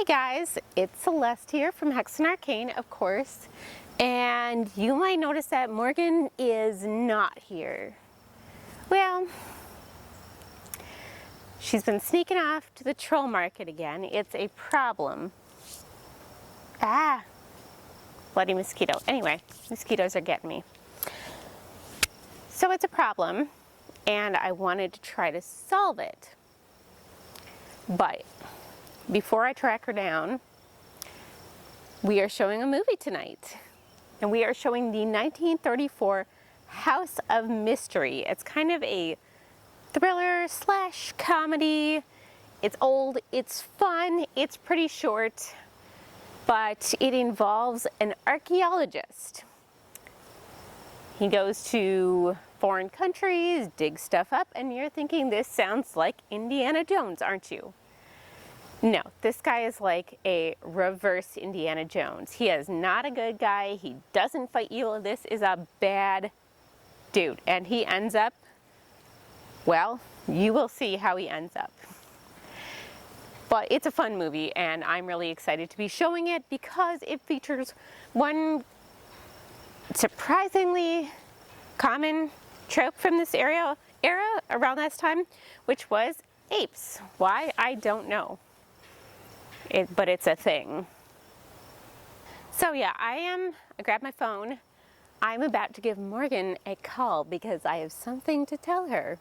guys, it's Celeste here from Hexen Arcane, of course, and you might notice that Morgan is not here. Well, she's been sneaking off to the troll market again. It's a problem. Ah, bloody mosquito. Anyway, mosquitoes are getting me. So it's a problem, and I wanted to try to solve it. But before I track her down, we are showing a movie tonight. And we are showing the 1934 House of Mystery. It's kind of a thriller slash comedy. It's old, it's fun, it's pretty short, but it involves an archaeologist. He goes to foreign countries, digs stuff up, and you're thinking this sounds like Indiana Jones, aren't you? No, this guy is like a reverse Indiana Jones. He is not a good guy. He doesn't fight evil. This is a bad dude. And he ends up, well, you will see how he ends up. But it's a fun movie, and I'm really excited to be showing it because it features one surprisingly common trope from this era around this time, which was apes. Why? I don't know. But it's a thing. So yeah, I grabbed my phone. I'm about to give Morgan a call because I have something to tell her.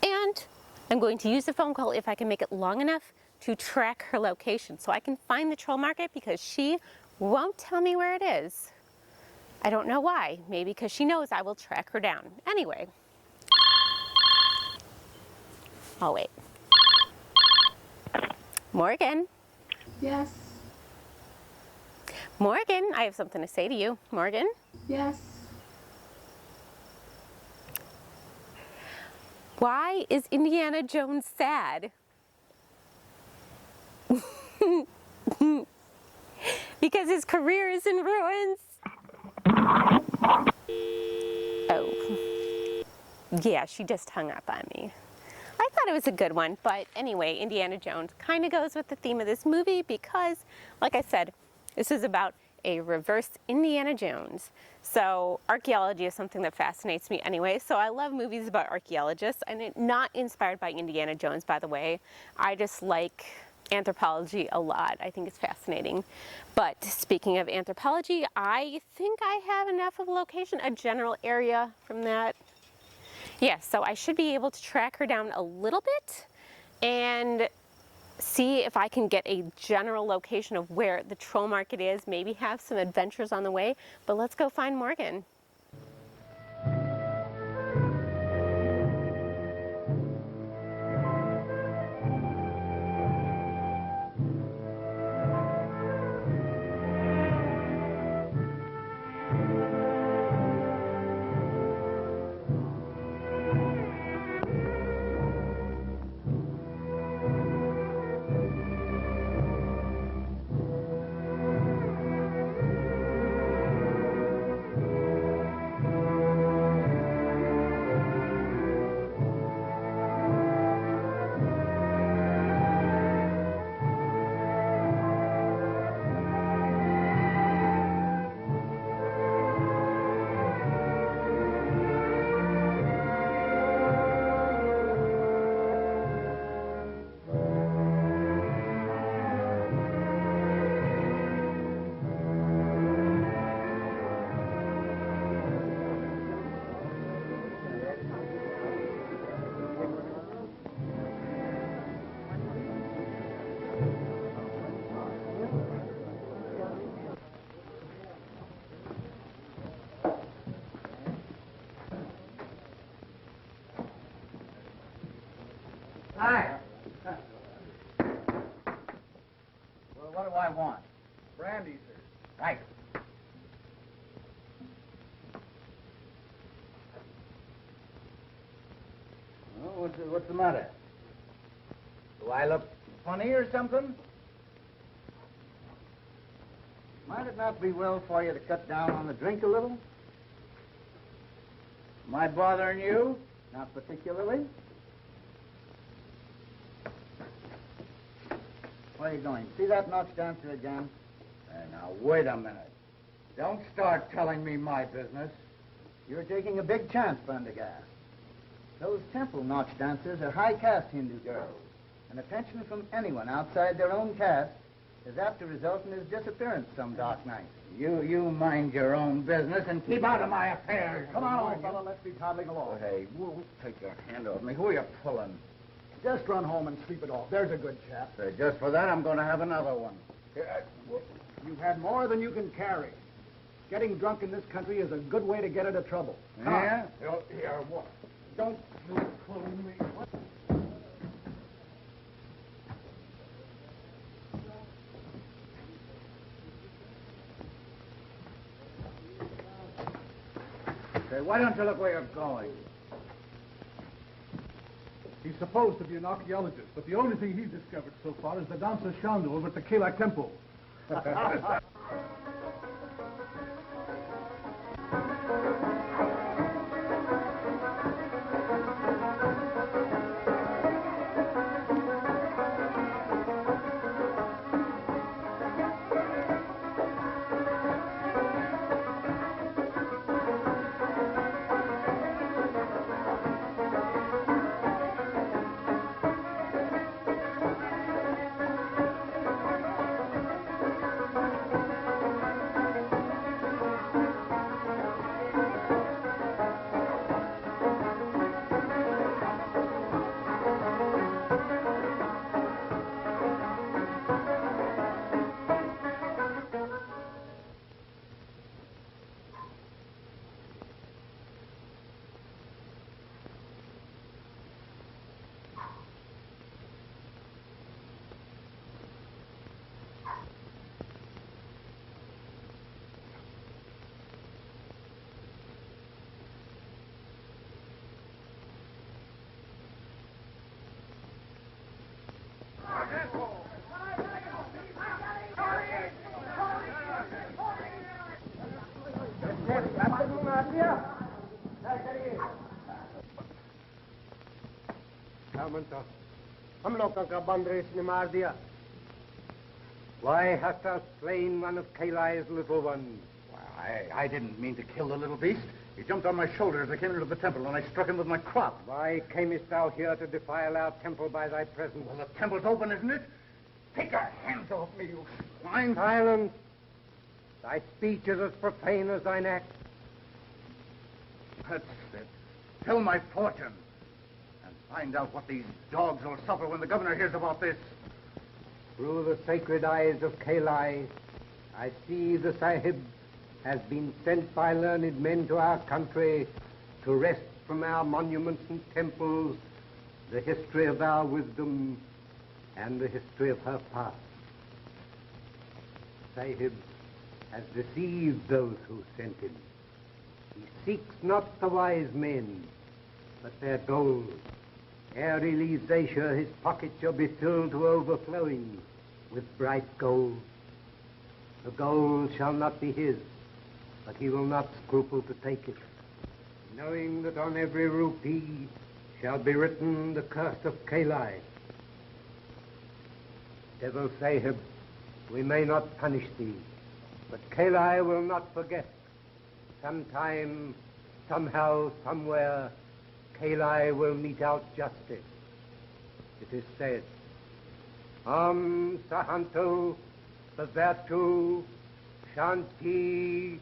And I'm going to use the phone call if I can make it long enough to track her location so I can find the troll market because she won't tell me where it is. I don't know why. Maybe because she knows I will track her down. Anyway. I'll wait. Morgan. Yes. Morgan, I have something to say to you. Morgan? Yes. Why is Indiana Jones sad? Because his career is in ruins. Oh. Yeah, she just hung up on me. I thought it was a good one, but anyway, Indiana Jones kind of goes with the theme of this movie because, like I said, this is about a reverse Indiana Jones. So archaeology is something that fascinates me anyway, so I love movies about archaeologists, and not inspired by Indiana Jones, by the way. I just like anthropology a lot. I think it's fascinating. But speaking of anthropology, I think I have enough of a location, a general area from that. Yes, so I should be able to track her down a little bit and see if I can get a general location of where the troll market is, maybe have some adventures on the way, but let's go find Morgan. Hi. Well, what do I want? Brandy, sir. Right. Well, what's the matter? Do I look funny or something? Might it not be well for you to cut down on the drink a little? Am I bothering you? Not particularly. Where are you going? See that notch dancer again? Now, wait a minute. Don't start telling me my business. You're taking a big chance, Prendergast. Those temple notch dancers are high-caste Hindu girls, and attention from anyone outside their own caste is apt to result in his disappearance some dark night. You mind your own business and keep out of my affairs. Come on, old fellow, let's be toddling along. Hey, take your hand off me. Who are you pulling? Just run home and sleep it off. There's a good chap. Just for that, I'm going to have another one. You've had more than you can carry. Getting drunk in this country is a good way to get into trouble. Come on. Yeah? Here, what? Don't you pull me. What? Say, why don't you look where you're going? He's supposed to be an archaeologist, but the only thing he's discovered so far is the dancer Shandu over at the Kalak Temple. हम लोगों का बंद race ने मार दिया. Why hast thou slain one of Kalai's little ones? I didn't mean to kill the little beast. He jumped on my shoulder as I came into the temple, and I struck him with my crop. Why camest thou here to defile our temple by thy presence? Well, the temple's open, isn't it? Take your hands off me, you swine. Silence. Thy speech is as profane as thine act. That's it. Tell my fortune. And find out what these dogs will suffer when the governor hears about this. Through the sacred eyes of Kalai, I see the Sahib has been sent by learned men to our country to wrest from our monuments and temples the history of our wisdom and the history of her past. Sahib has deceived those who sent him. He seeks not the wise men, but their gold. Ere he leaves Asia, his pockets shall be filled to overflowing with bright gold. The gold shall not be his, but he will not scruple to take it, knowing that on every rupee shall be written the curse of Kalai. Devil Sahib, we may not punish thee, but Kalai will not forget. Sometime, somehow, somewhere, Kalai will mete out justice. It is said, Om Sahanto Bhavatu Shanti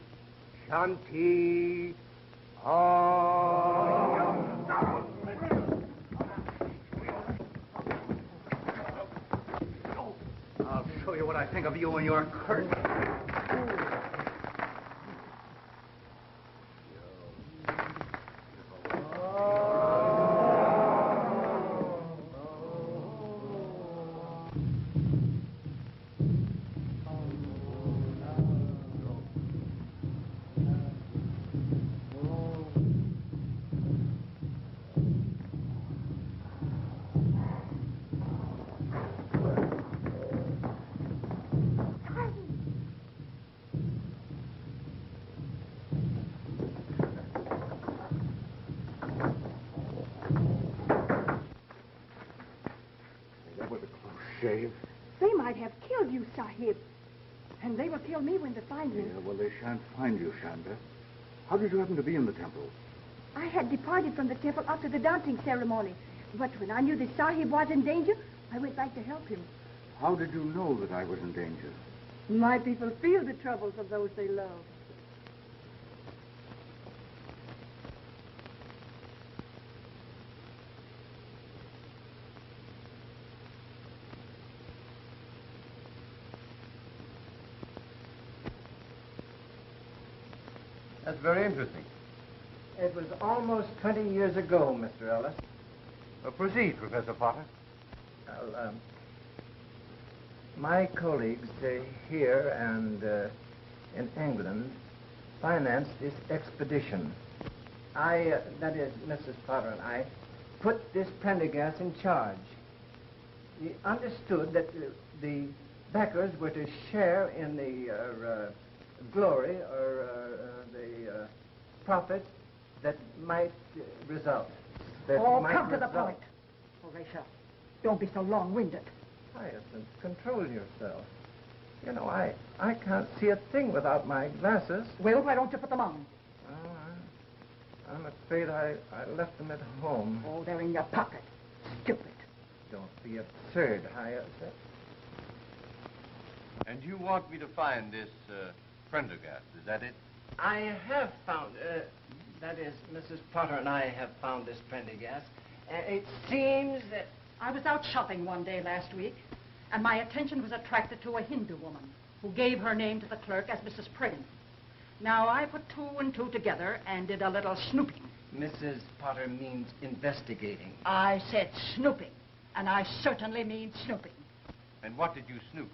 Shanti Om. I'll show you what I think of you and your curse. That was a close shave. They might have killed you, Sahib. And they will kill me when they find me. Yeah, well, they shan't find you, Shanda. How did you happen to be in the temple? I had departed from the temple after the dancing ceremony. But when I knew the Sahib was in danger, I went back to help him. How did you know that I was in danger? My people feel the troubles of those they love. That's very interesting. It was almost 20 years ago, Mr. Ellis. Proceed, Professor Potter. Well, my colleagues here and in England financed this expedition. That is, Mrs. Potter and I, put this Prendergast in charge. We understood that the backers were to share in the glory or the profit that might result. Come to the point. Horatio, don't be so long-winded. Hyacinth, control yourself. You know, I can't see a thing without my glasses. Well, why don't you put them on? Oh, I'm afraid I left them at home. Oh, they're in your pocket. Stupid. Don't be absurd, Hyacinth. And you want me to find this Prendergast, is that it? I have found, that is, Mrs. Potter and I have found this Prendergast. It seems that... I was out shopping one day last week, and my attention was attracted to a Hindu woman who gave her name to the clerk as Mrs. Prynne. Now, I put two and two together and did a little snooping. Mrs. Potter means investigating. I said snooping, and I certainly mean snooping. And what did you snoop?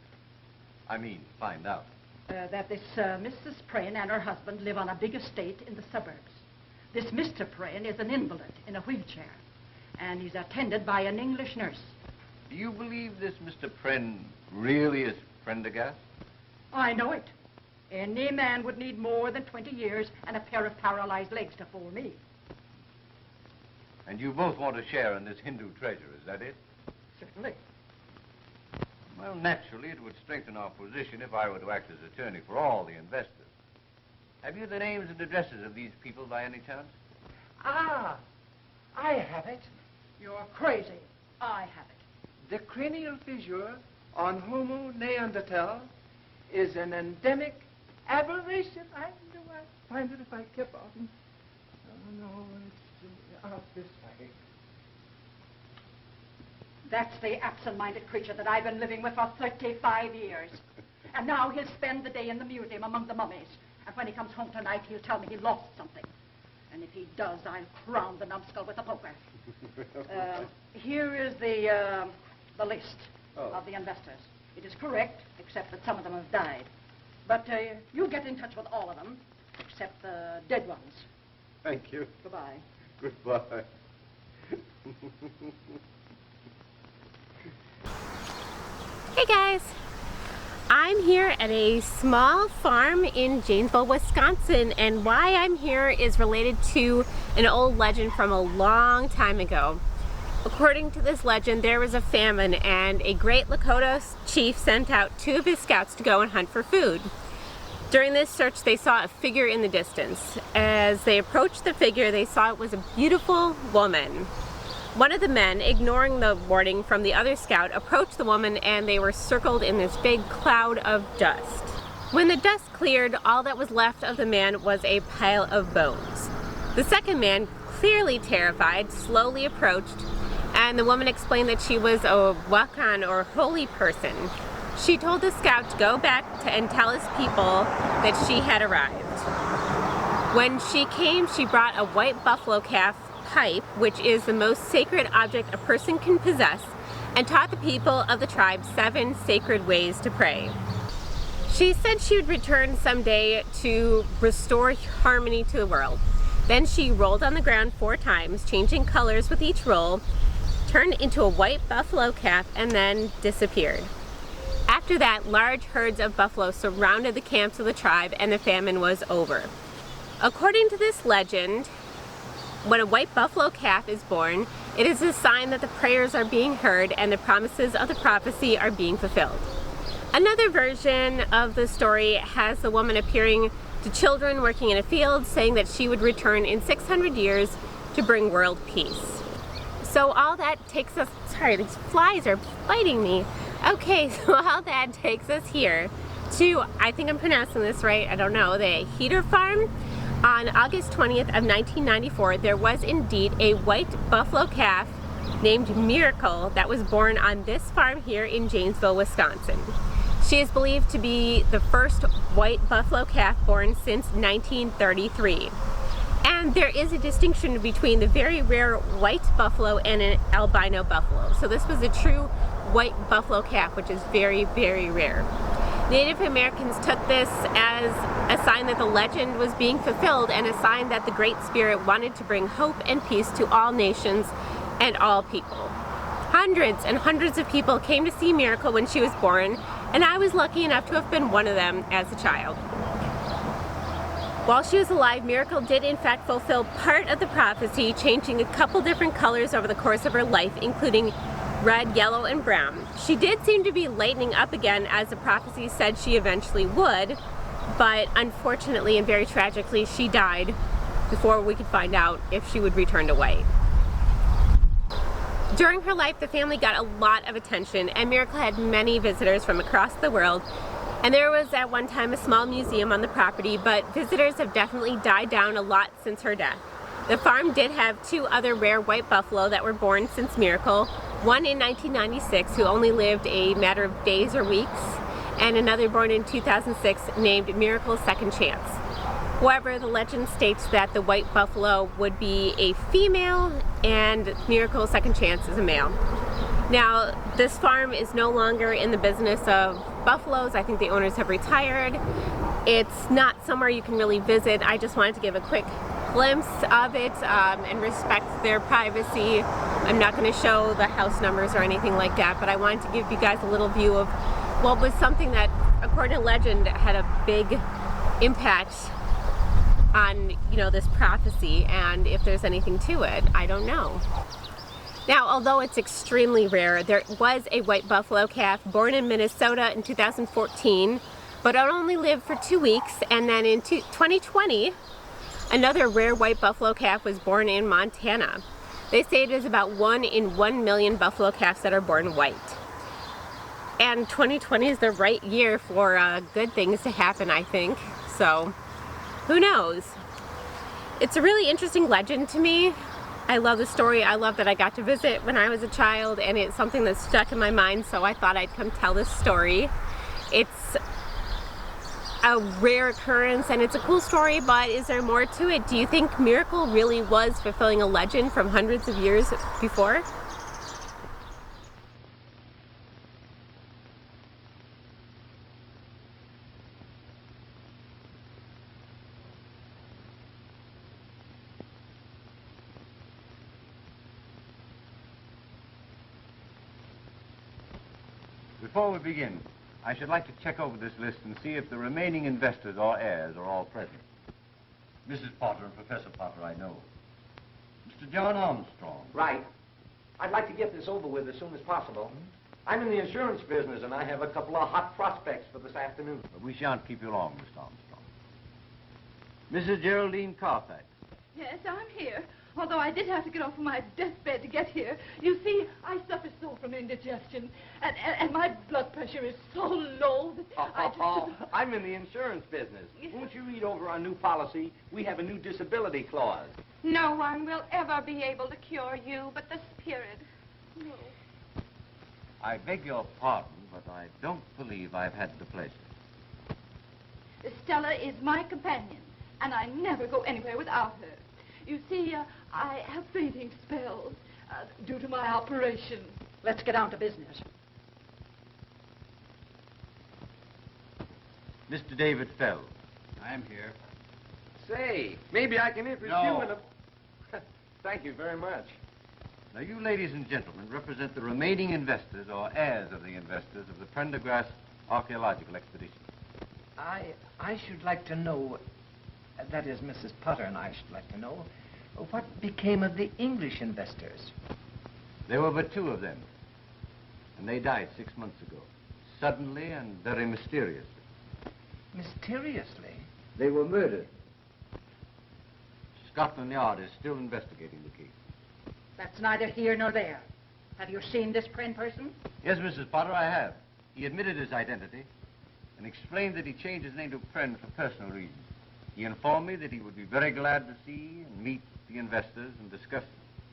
I mean, find out. That this Mrs. Prynne and her husband live on a big estate in the suburbs. This Mr. Prynne is an invalid in a wheelchair, and he's attended by an English nurse. Do you believe this Mr. Prynne really is Prendergast? I know it. Any man would need more than 20 years and a pair of paralyzed legs to fool me. And you both want to share in this Hindu treasure, is that it? Certainly. Well, naturally, it would strengthen our position if I were to act as attorney for all the investors. Have you the names and addresses of these people by any chance? Ah, I have it. You're crazy. I have it. The cranial fissure on Homo neanderthal is an endemic aberration. I knew I'd find it if I kept on. Oh, no, it's out this way. That's the absent-minded creature that I've been living with for 35 years. And now he'll spend the day in the museum among the mummies. And when he comes home tonight, he'll tell me he lost something. And if he does, I'll crown the numbskull with a poker. Here is the list of the investors. It is correct, except that some of them have died. But you get in touch with all of them, except the dead ones. Thank you. Goodbye. Goodbye. Hey guys, I'm here at a small farm in Janesville, Wisconsin, and why I'm here is related to an old legend from a long time ago. According to this legend, there was a famine and a great Lakota chief sent out 2 of his scouts to go and hunt for food. During this search, they saw a figure in the distance. As they approached the figure, they saw it was a beautiful woman. One of the men, ignoring the warning from the other scout, approached the woman and they were circled in this big cloud of dust. When the dust cleared, all that was left of the man was a pile of bones. The second man, clearly terrified, slowly approached, and the woman explained that she was a wakan, or holy person. She told the scout to go back and tell his people that she had arrived. When she came, she brought a white buffalo calf pipe, which is the most sacred object a person can possess, and taught the people of the tribe 7 sacred ways to pray. She said she would return someday to restore harmony to the world. Then she rolled on the ground 4 times, changing colors with each roll, turned into a white buffalo calf, and then disappeared. After that, large herds of buffalo surrounded the camps of the tribe and the famine was over. According to this legend, when a white buffalo calf is born, It is a sign that the prayers are being heard and the promises of the prophecy are being fulfilled. Another version of the story has the woman appearing to children working in a field, saying that she would return in 600 years to bring world peace. So all that takes us, sorry, these flies are biting me. Okay, so all that takes us here to, I think I'm pronouncing this right, I don't know, the Heater Farm. On August 20th of 1994, there was indeed a white buffalo calf named Miracle that was born on this farm here in Janesville, Wisconsin. She is believed to be the first white buffalo calf born since 1933. And there is a distinction between the very rare white buffalo and an albino buffalo. So this was a true white buffalo calf, which is very, very rare. Native Americans took this as a sign that the legend was being fulfilled and a sign that the Great Spirit wanted to bring hope and peace to all nations and all people. Hundreds and hundreds of people came to see Miracle when she was born, and I was lucky enough to have been one of them as a child. While she was alive, Miracle did in fact fulfill part of the prophecy, changing a couple different colors over the course of her life, including red, yellow, and brown. She did seem to be lightening up again, as the prophecy said she eventually would, but unfortunately and very tragically, she died before we could find out if she would return to white. During her life, the family got a lot of attention, and Miracle had many visitors from across the world. And there was at one time a small museum on the property, but visitors have definitely died down a lot since her death. The farm did have two other rare white buffalo that were born since Miracle, one in 1996 who only lived a matter of days or weeks, and another born in 2006 named Miracle Second Chance. However, the legend states that the white buffalo would be a female and Miracle Second Chance is a male. Now, this farm is no longer in the business of buffaloes. I think the owners have retired. It's not somewhere you can really visit. I just wanted to give a quick glimpse of it and respect their privacy. I'm not going to show the house numbers or anything like that, but I wanted to give you guys a little view of what was something that, according to legend, had a big impact on, you know, this prophecy, and if there's anything to it, I don't know. Now, although it's extremely rare, there was a white buffalo calf born in Minnesota in 2014, but it only lived for 2 weeks, and then in 2020, another rare white buffalo calf was born in Montana. They say it is about 1 in 1 million buffalo calves that are born white. And 2020 is the right year for good things to happen, I think, so who knows? It's a really interesting legend to me. I love the story. I love that I got to visit when I was a child, and it's something that's stuck in my mind, so I thought I'd come tell this story. It's a rare occurrence and it's a cool story, but is there more to it? Do you think Miracle really was fulfilling a legend from hundreds of years before? Before we begin, I should like to check over this list and see if the remaining investors or heirs are all present. Mrs. Potter and Professor Potter, I know. Mr. John Armstrong. Right. I'd like to get this over with as soon as possible. I'm in the insurance business, and I have a couple of hot prospects for this afternoon. But we shan't keep you long, Mr. Armstrong. Mrs. Geraldine Carfax. Yes, I'm here. Although I did have to get off of my deathbed to get here. You see, I suffer so from indigestion, and my blood pressure is so low that I'm in the insurance business. Won't you read over our new policy? We have a new disability clause. No one will ever be able to cure you but the spirit. No. I beg your pardon, but I don't believe I've had the pleasure. Stella is my companion, and I never go anywhere without her. You see, I have fainting spells due to my operation. Let's get down to business. Mr. David Fell. I'm here. Say, maybe I can interest you in a... Thank you very much. Now, you ladies and gentlemen represent the remaining investors or heirs of the investors of the Prendergast Archaeological Expedition. I should like to know, that is, Mrs. Potter and I should like to know, what became of the English investors? There were but 2 of them. And they died 6 months ago. Suddenly and very mysteriously. Mysteriously? They were murdered. Scotland Yard is still investigating the case. That's neither here nor there. Have you seen this Prynne person? Yes, Mrs. Potter, I have. He admitted his identity and explained that he changed his name to Prynne for personal reasons. He informed me that he would be very glad to see and meet the investors and discuss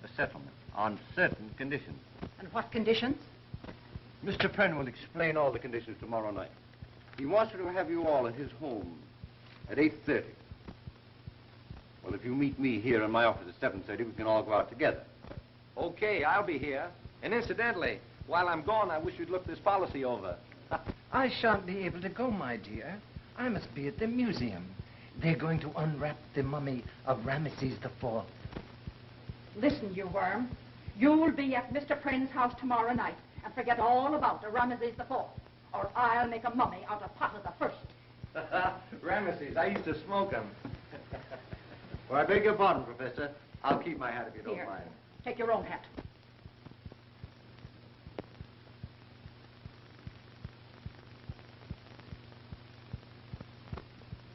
a settlement on certain conditions. And what conditions? Mr. Prynne will explain all the conditions tomorrow night. He wants to have you all at his home at 8:30. Well, if you meet me here in my office at 7:30, we can all go out together. Okay, I'll be here. And incidentally, while I'm gone, I wish you'd look this policy over. I shan't be able to go, my dear. I must be at the museum. They're going to unwrap the mummy of Ramesses IV. Listen, you worm. You'll be at Mr. Prynne's house tomorrow night and forget all about the Ramesses IV, or I'll make a mummy out of Potter the First. Ramesses, I used to smoke them. Well, I beg your pardon, Professor. I'll keep my hat if you don't Here, mind. take your own hat.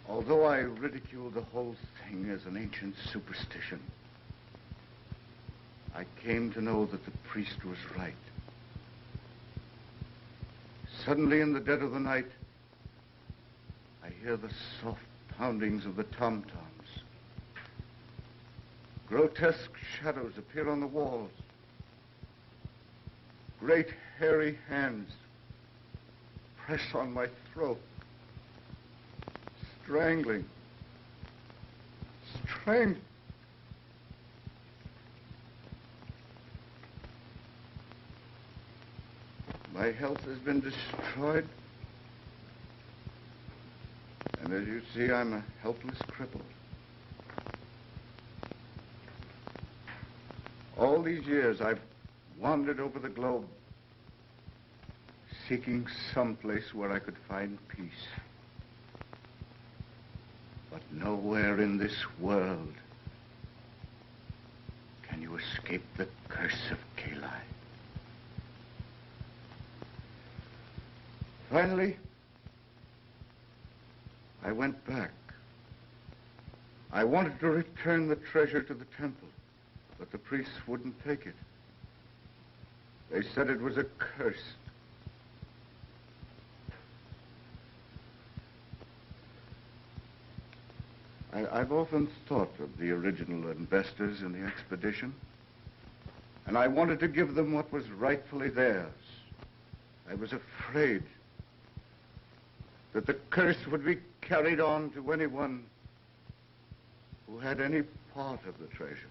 Although I ridicule the whole thing as an ancient superstition, I came to know that the priest was right. Suddenly, in the dead of the night, I hear the soft poundings of the tom-toms. Grotesque shadows appear on the walls. Great hairy hands press on my throat. Strangling. My health has been destroyed. And as you see, I'm a helpless cripple. All these years, I've wandered over the globe, seeking some place where I could find peace. But nowhere in this world can you escape the curse of Kali. Finally, I went back. I wanted to return the treasure to the temple, but the priests wouldn't take it. They said it was accursed. I've often thought of the original investors in the expedition, and I wanted to give them what was rightfully theirs. I was afraid that the curse would be carried on to anyone who had any part of the treasure.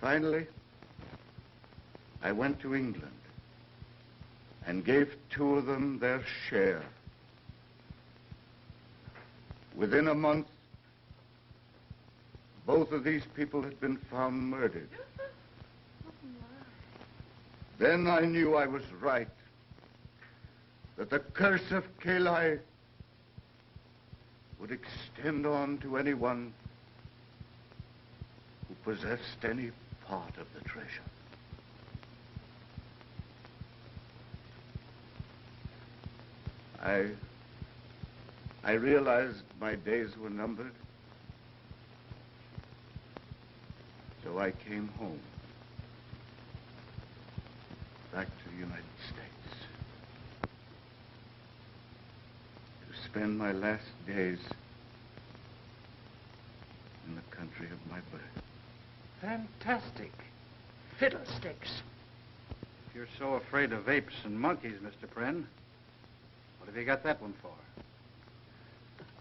Finally, I went to England and gave 2 of them their share. Within a month, both of these people had been found murdered. Then I knew I was right, that the curse of Kali would extend on to anyone who possessed any part of the treasure. I realized my days were numbered, so I came home, back to the United States, to spend my last days in the country of my birth. Fantastic. Fiddlesticks. If you're so afraid of apes and monkeys, Mr. Prynne, what have you got that one for?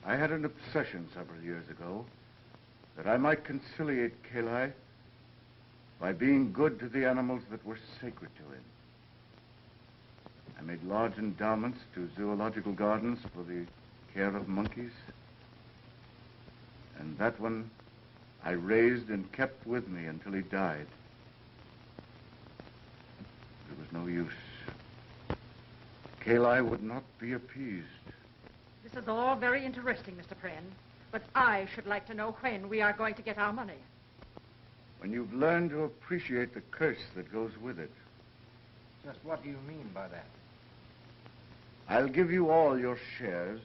I had an obsession several years ago that I might conciliate Kali by being good to the animals that were sacred to him. I made large endowments to zoological gardens for the care of monkeys. And that one I raised and kept with me until he died. There was no use. Kali would not be appeased. This is all very interesting, Mr. Prynne, but I should like to know when we are going to get our money. when you've learned to appreciate the curse that goes with it. Just what do you mean by that? I'll give you all your shares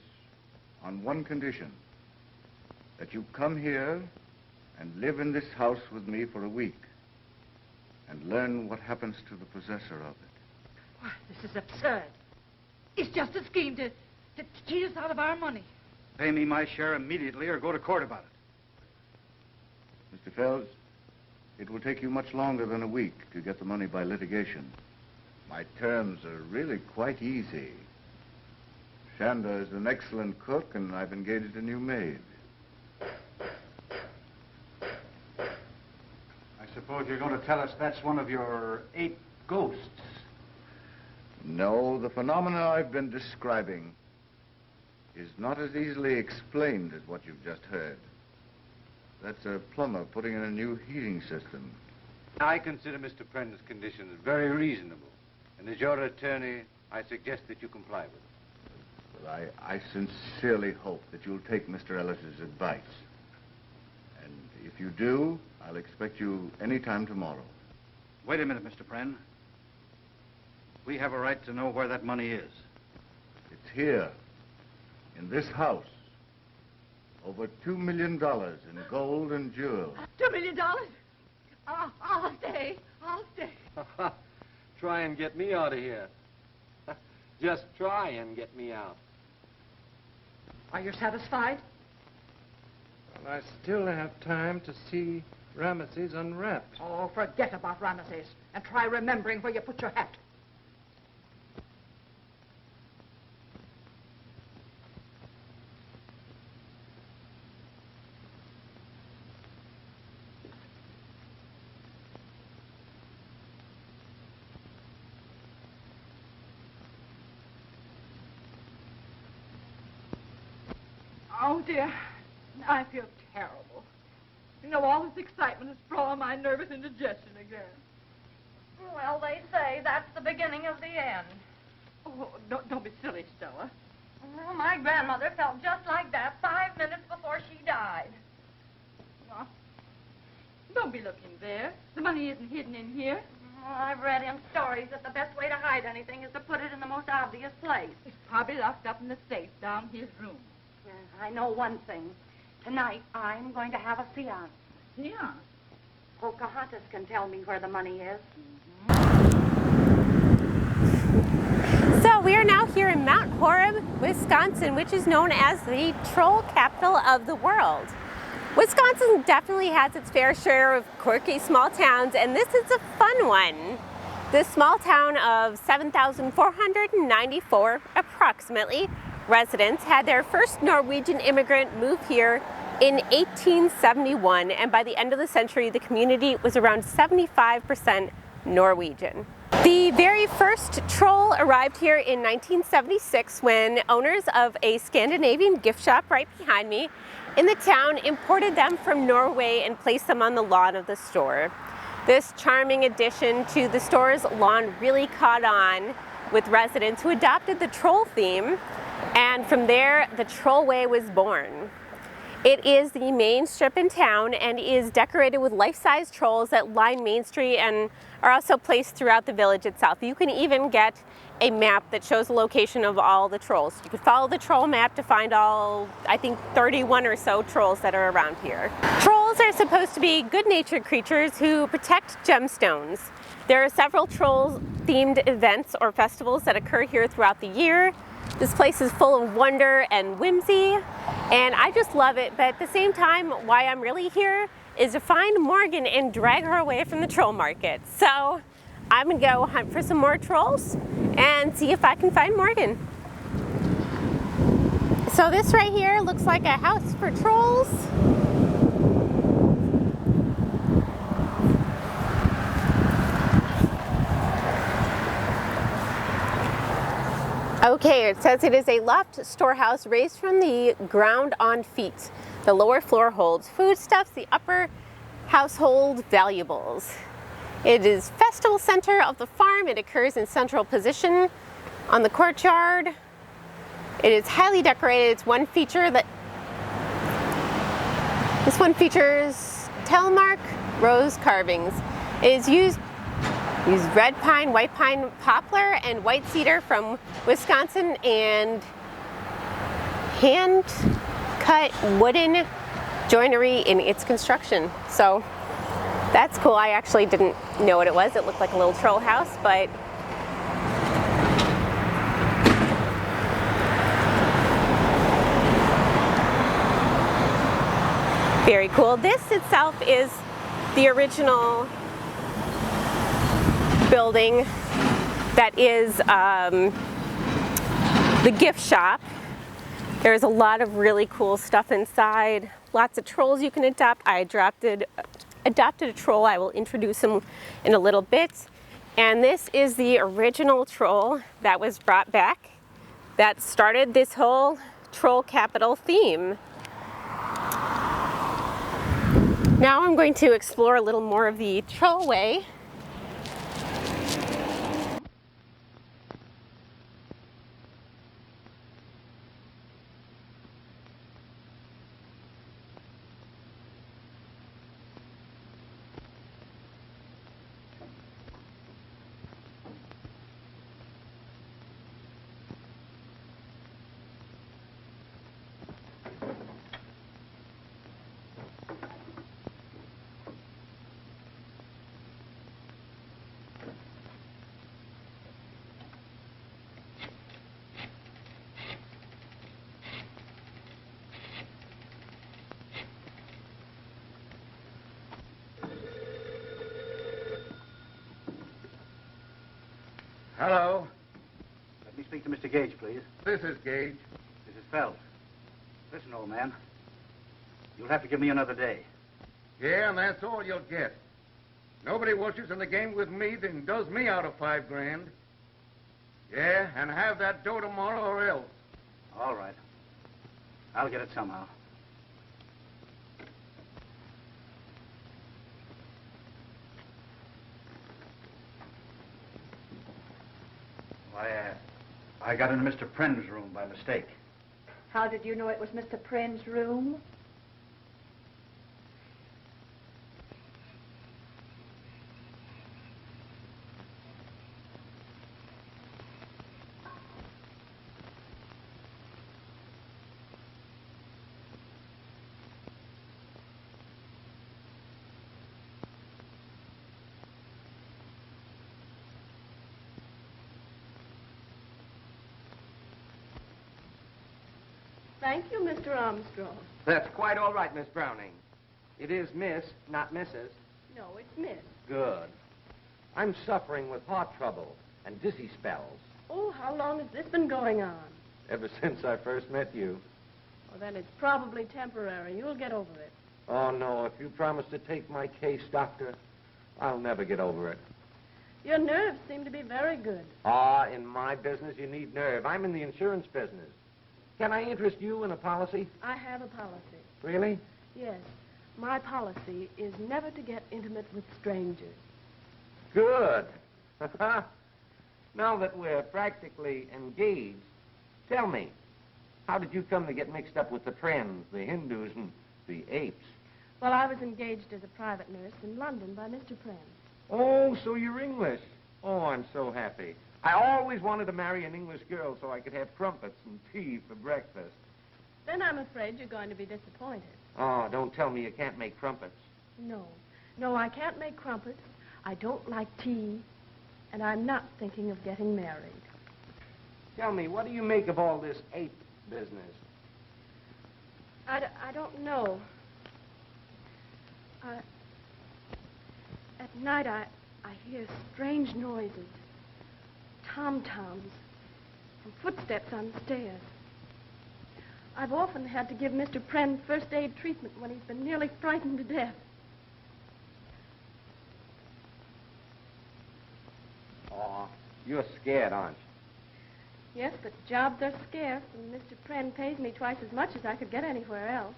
on one condition. That you come here and live in this house with me for a week and learn what happens to the possessor of it. Why, this is absurd. It's just a scheme to cheat us out of our money. Pay me my share immediately or go to court about it. Mr. Fells, it will take you much longer than a week to get the money by litigation. My terms are really quite easy. Shanda is an excellent cook, and I've engaged a new maid. I suppose you're going to tell us that's one of your 8 ghosts. No, the phenomena I've been describing is not as easily explained as what you've just heard. That's a plumber putting in a new heating system. I consider Mr. Prentice's conditions very reasonable. And as your attorney, I suggest that you comply with them. Well, I sincerely hope that you'll take Mr. Ellis's advice. And if you do, I'll expect you any time tomorrow. Wait a minute, Mr. Pren. We have a right to know where that money is. It's here, in this house. Over $2 million in gold and jewels. $2 million? I'll stay. I'll stay. Try and get me out of here. Just try and get me out. Are you satisfied? Well, I still have time to see Ramesses unwrapped. Oh, forget about Ramesses and try remembering where you put your hat. Oh, dear. I feel terrible. You know, all this excitement has thrown my nervous indigestion again. Well, they say that's the beginning of the end. Oh, don't be silly, Stella. Well, my grandmother felt just like that 5 minutes before she died. Well, don't be looking there. The money isn't hidden in here. Well, I've read in stories that the best way to hide anything is to put it in the most obvious place. It's probably locked up in the safe down his room. I know one thing. Tonight, I'm going to have a seance. Seance? Pocahontas can tell me where the money is. So we are now here in Mount Horeb, Wisconsin, which is known as the troll capital of the world. Wisconsin definitely has its fair share of quirky small towns, and this is a fun one. This small town of 7,494 approximately residents had their first Norwegian immigrant move here in 1871, and by the end of the century, the community was around 75% Norwegian. The very first troll arrived here in 1976 when owners of a Scandinavian gift shop right behind me in the town imported them from Norway and placed them on the lawn of the store. This charming addition to the store's lawn really caught on with residents who adopted the troll theme, and from there the Trollway was born. It is the main strip in town and is decorated with life-size trolls that line Main Street and are also placed throughout the village itself. You can even get a map that shows the location of all the trolls. You could follow the troll map to find all, I think, 31 or so trolls that are around here. Trolls are supposed to be good-natured creatures who protect gemstones. There are several troll-themed events or festivals that occur here throughout the year. This place is full of wonder and whimsy, and I just love it. But at the same time, why I'm really here is to find Morgan and drag her away from the troll market. So I'm gonna go hunt for some more trolls and see if I can find Morgan. So this right here looks like a house for trolls. Okay, it says it is a loft storehouse raised from the ground on feet. The lower floor holds foodstuffs, the upper household valuables. It is festival center of the farm. It occurs in central position on the courtyard. It is highly decorated. It's one feature that, this one features telemark rose carvings. It is used red pine, white pine poplar, and white cedar from Wisconsin, and hand-cut wooden joinery in its construction. So that's cool. I actually didn't know what it was. It looked like a little troll house, but very cool. This itself is the original building that is the gift shop. There's a lot of really cool stuff inside. Lots of trolls you can adopt. I adopted a troll. I will introduce him in a little bit. And this is the original troll that was brought back that started this whole troll capital theme. Now I'm going to explore a little more of the trollway. Hello. Let me speak to Mr. Gage, please. This is Gage. This is Phelps. Listen, old man. You'll have to give me another day. Yeah, and that's all you'll get. Nobody wishes in the game with me than does me out of $5 grand. Yeah, and have that dough tomorrow or else. All right. I'll get it somehow. I got into Mr. Pren's room by mistake. How did you know it was Mr. Pren's room? Thank you, Mr. Armstrong. That's quite all right, Miss Browning. It is Miss, not Mrs. No, it's Miss. Good. I'm suffering with heart trouble and dizzy spells. Oh, how long has this been going on? Ever since I first met you. Well, then it's probably temporary. You'll get over it. Oh, no, if you promise to take my case, Doctor, I'll never get over it. Your nerves seem to be very good. Ah, in my business, you need nerve. I'm in the insurance business. Can I interest you in a policy? I have a policy. Really? Yes. My policy is never to get intimate with strangers. Good. Now that we're practically engaged, tell me, how did you come to get mixed up with the Friends, the Hindus, and the apes? Well, I was engaged as a private nurse in London by Mr. Pren. Oh, so you're English. Oh, I'm so happy. I always wanted to marry an English girl so I could have crumpets and tea for breakfast. Then I'm afraid you're going to be disappointed. Oh, don't tell me you can't make crumpets. No. No, I can't make crumpets. I don't like tea. And I'm not thinking of getting married. Tell me, what do you make of all this ape business? I don't know. At night, I hear strange noises. Tom-toms and footsteps on the stairs. I've often had to give Mr. Pren first aid treatment when he's been nearly frightened to death. Oh, you're scared, aren't you? Yes, but jobs are scarce, and Mr. Pren pays me twice as much as I could get anywhere else.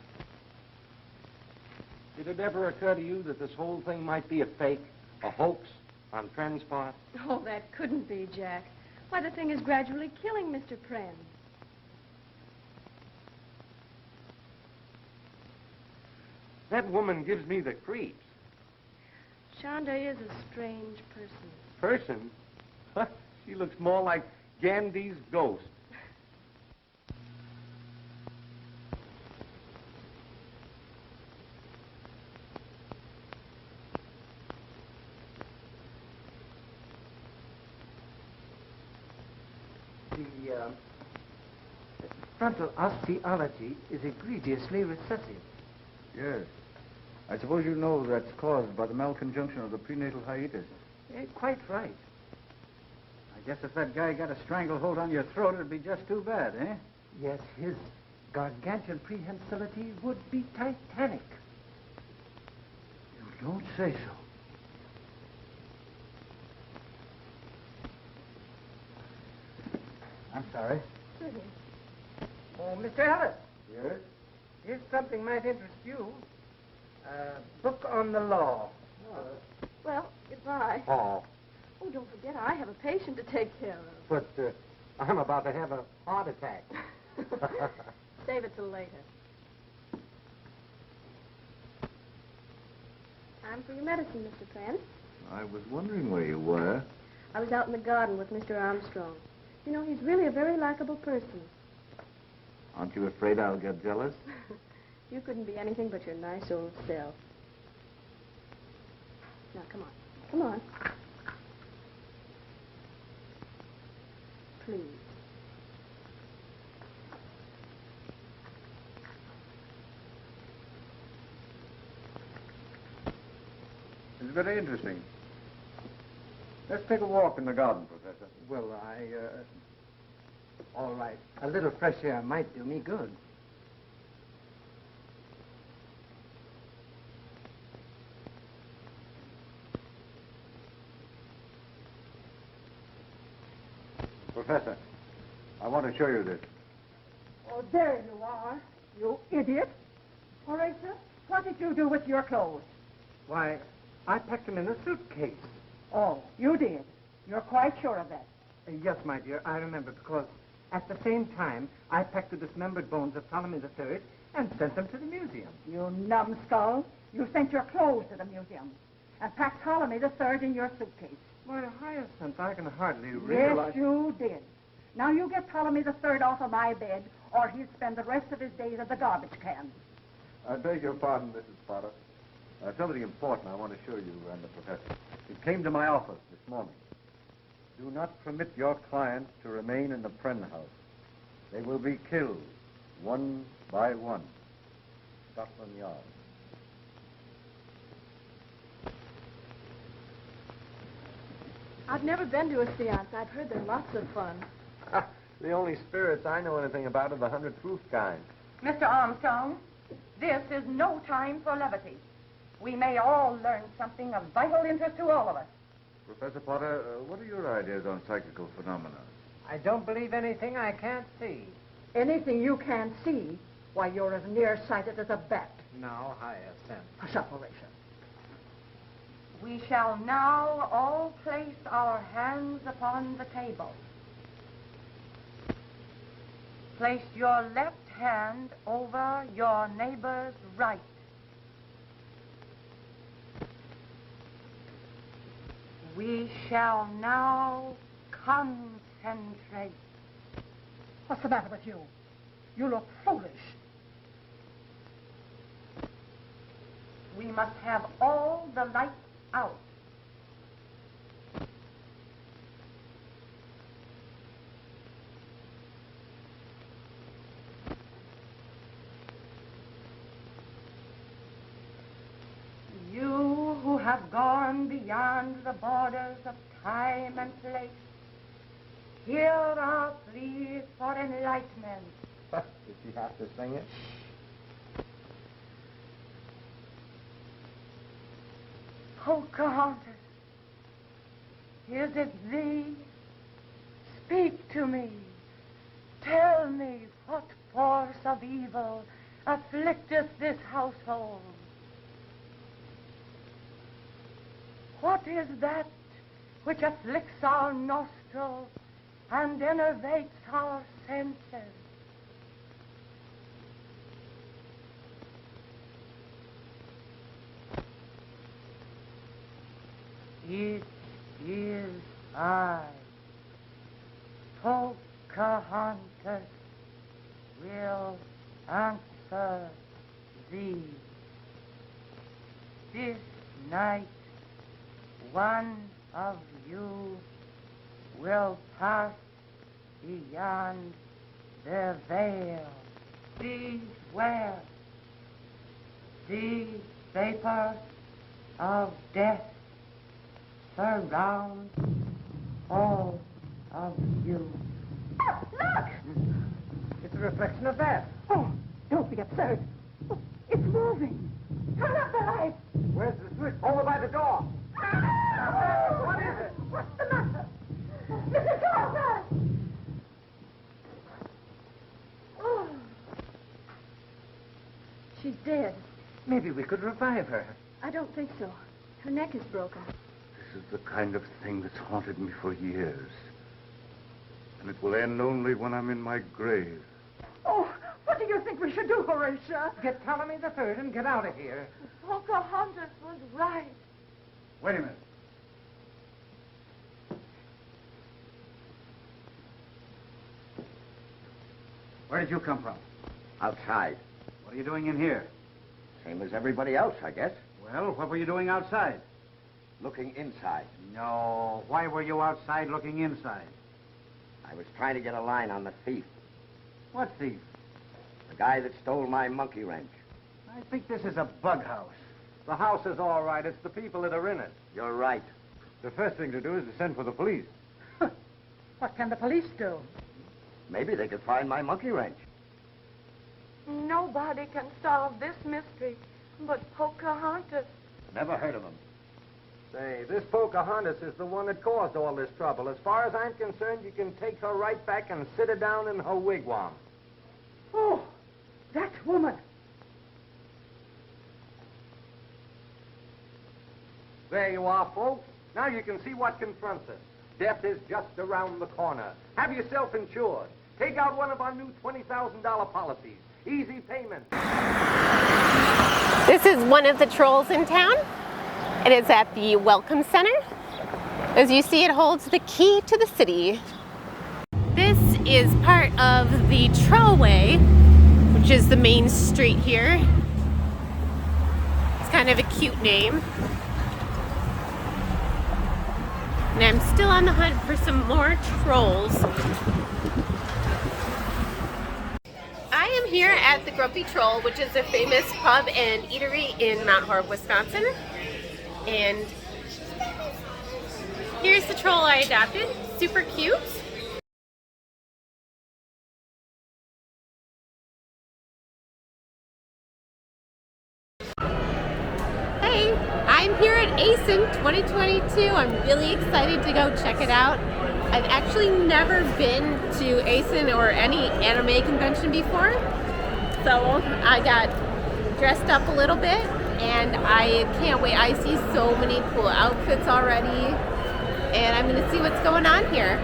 Did it ever occur to you that this whole thing might be a fake, a hoax on Pren's part? Oh, that couldn't be, Jack. Why, the thing is gradually killing Mr. Pren. That woman gives me the creeps. Shonda is a strange person. Person? She looks more like Gandhi's ghost. The frontal osteology is egregiously recessive. Yes. I suppose you know that's caused by the malconjunction of the prenatal hiatus. Quite right. I guess if that guy got a stranglehold on your throat, it'd be just too bad, eh? Yes, his gargantuan prehensility would be titanic. You don't say so. I'm sorry. Oh, Mr. Ellis, Yes? here's something might interest you. A book on the law. Well, goodbye. Oh, Oh, don't forget, I have a patient to take care of. but I'm about to have a heart attack. Save it till later. Time for your medicine, Mr. Trent. I was wondering where you were. I was out in the garden with Mr. Armstrong. You know, he's really a very likable person. Aren't you afraid I'll get jealous? You couldn't be anything but your nice old self. Now, come on. Come on. Please. It's very interesting. Let's take a walk in the garden, Professor. Well, all right. A little fresh air might do me good. Professor, I want to show you this. Oh, there you are, you idiot. Horatio, what did you do with your clothes? Why, I packed them in a suitcase. Oh, you did. You're quite sure of that. Yes, my dear, I remember, because at the same time, I packed the dismembered bones of Ptolemy III and sent them to the museum. You numbskull. You sent your clothes to the museum and packed Ptolemy III in your suitcase. Why, Hyacinth, I can hardly Yes, realize... you did. Now you get Ptolemy III off of my bed, or he'll spend the rest of his days at the garbage can. I beg your pardon, Mrs. Potter. Something important I want to show you and the professor. It came to my office this morning. Do not permit your client to remain in the Pren house. They will be killed, one by one. Scotland Yard. I've never been to a seance. I've heard they're lots of fun. The only spirits I know anything about are the 100 proof kind. Mr. Armstrong, this is no time for levity. We may all learn something of vital interest to all of us. Professor Potter, what are your ideas on psychical phenomena? I don't believe anything I can't see. Anything you can't see, why, you're as nearsighted as a bat. Now, Hyacinth. Hush up, Horatio. We shall now all place our hands upon the table. Place your left hand over your neighbor's right. We shall now concentrate. What's the matter with you? You look foolish. We must have all the lights out. You who have gone beyond the borders of time and place, here are pleas for enlightenment. Did she have to sing it? Pocahontas, is it thee? Speak to me. Tell me what force of evil afflicteth this household. What is that which afflicts our nostrils and enervates our senses? It is I, Pocahontas, will answer thee. This night one of you will pass beyond the veil. See where the vapor of death surround all of you. Oh, look! It's a reflection of that. Oh, don't be absurd. Oh, it's moving. Turn up the light. Where's the switch? Over by the door. What is it? What's the matter? Mrs. Dawson! Oh. She's dead. Maybe we could revive her. I don't think so. Her neck is broken. This is the kind of thing that's haunted me for years. And it will end only when I'm in my grave. Oh, what do you think we should do, Horatia? Get Ptolemy the Third and get out of here. Pocahontas was right. Wait a minute. Where did you come from? Outside. What are you doing in here? Same as everybody else, I guess. Well, what were you doing outside? Looking inside. No. Why were you outside looking inside? I was trying to get a line on the thief. What thief? The guy that stole my monkey wrench. I think this is a bug house. The house is all right. It's the people that are in it. You're right. The first thing to do is to send for the police. What can the police do? Maybe they could find my monkey wrench. Nobody can solve this mystery but Pocahontas. Never heard of him. Say, this Pocahontas is the one that caused all this trouble. As far as I'm concerned, you can take her right back and sit her down in her wigwam. Oh, that woman. There you are, folks. Now you can see what confronts us. Death is just around the corner. Have yourself insured. Take out one of our new $20,000 policies. Easy payment. This is one of the trolls in town. It is at the Welcome Center. As you see, it holds the key to the city. This is part of the Trollway, which is the main street here. It's kind of a cute name. And I'm still on the hunt for some more trolls. I am here at the Grumpy Troll, which is a famous pub and eatery in Mount Horeb, Wisconsin. And here's the troll I adopted. Super cute. Hey, I'm here at Hexen 2022. I'm really excited to go check it out. I've actually never been to Hexen or any anime convention before. So I got dressed up a little bit and I can't wait. I see so many cool outfits already and I'm gonna see what's going on here.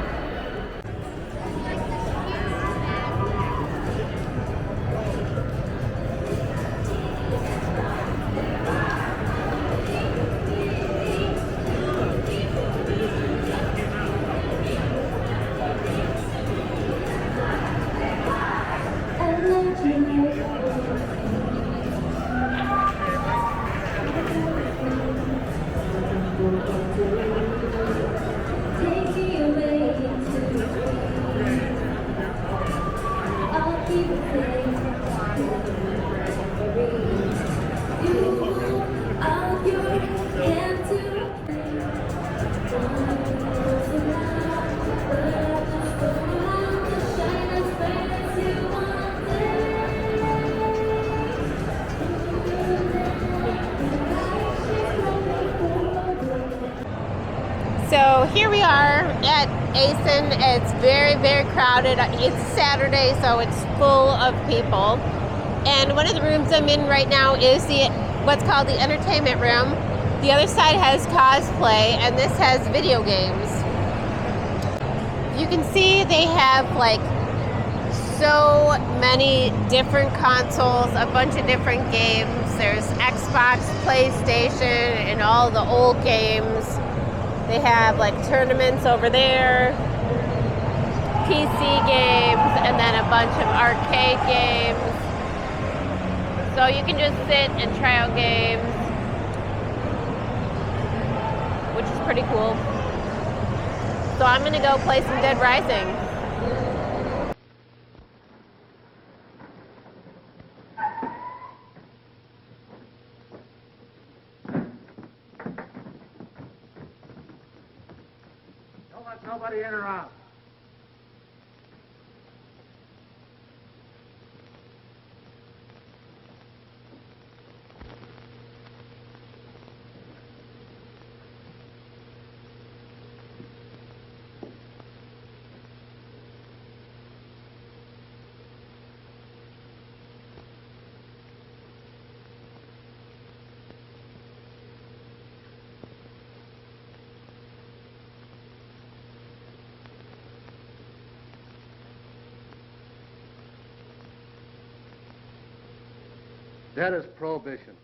So here we are at Hexen. It's very, very crowded. It's Saturday, so it's full of people. And one of the rooms I'm in right now is what's called the entertainment room. The other side has cosplay, and this has video games. You can see they have like so many different consoles, a bunch of different games. There's Xbox, PlayStation, and all the old games. They have like tournaments over there, PC games, and then a bunch of arcade games. So you can just sit and try out games, which is pretty cool. So I'm gonna go play some Dead Rising. Don't let nobody in or out. That is prohibition.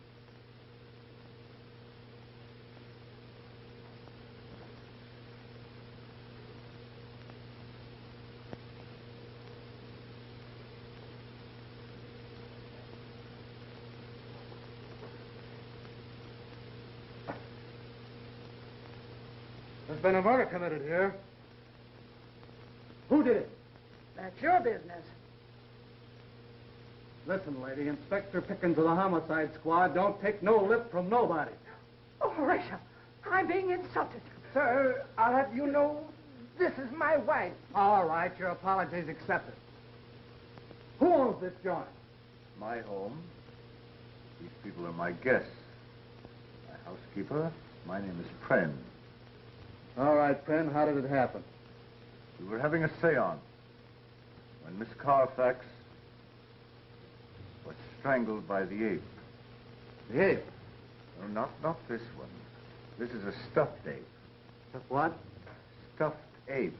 There's been a murder committed here. Who did it? That's your business. Listen, lady, Inspector Pickens of the Homicide Squad don't take no lip from nobody. Oh, Horatio, I'm being insulted. Sir, I'll have you know, this is my wife. All right, your apologies accepted. Who owns this joint? My home. These people are my guests. My housekeeper. My name is Pren. All right, Pren, how did it happen? We were having a seance when Miss Carfax was strangled by the ape. The ape? No, not this one. This is a stuffed ape. What? Stuffed ape.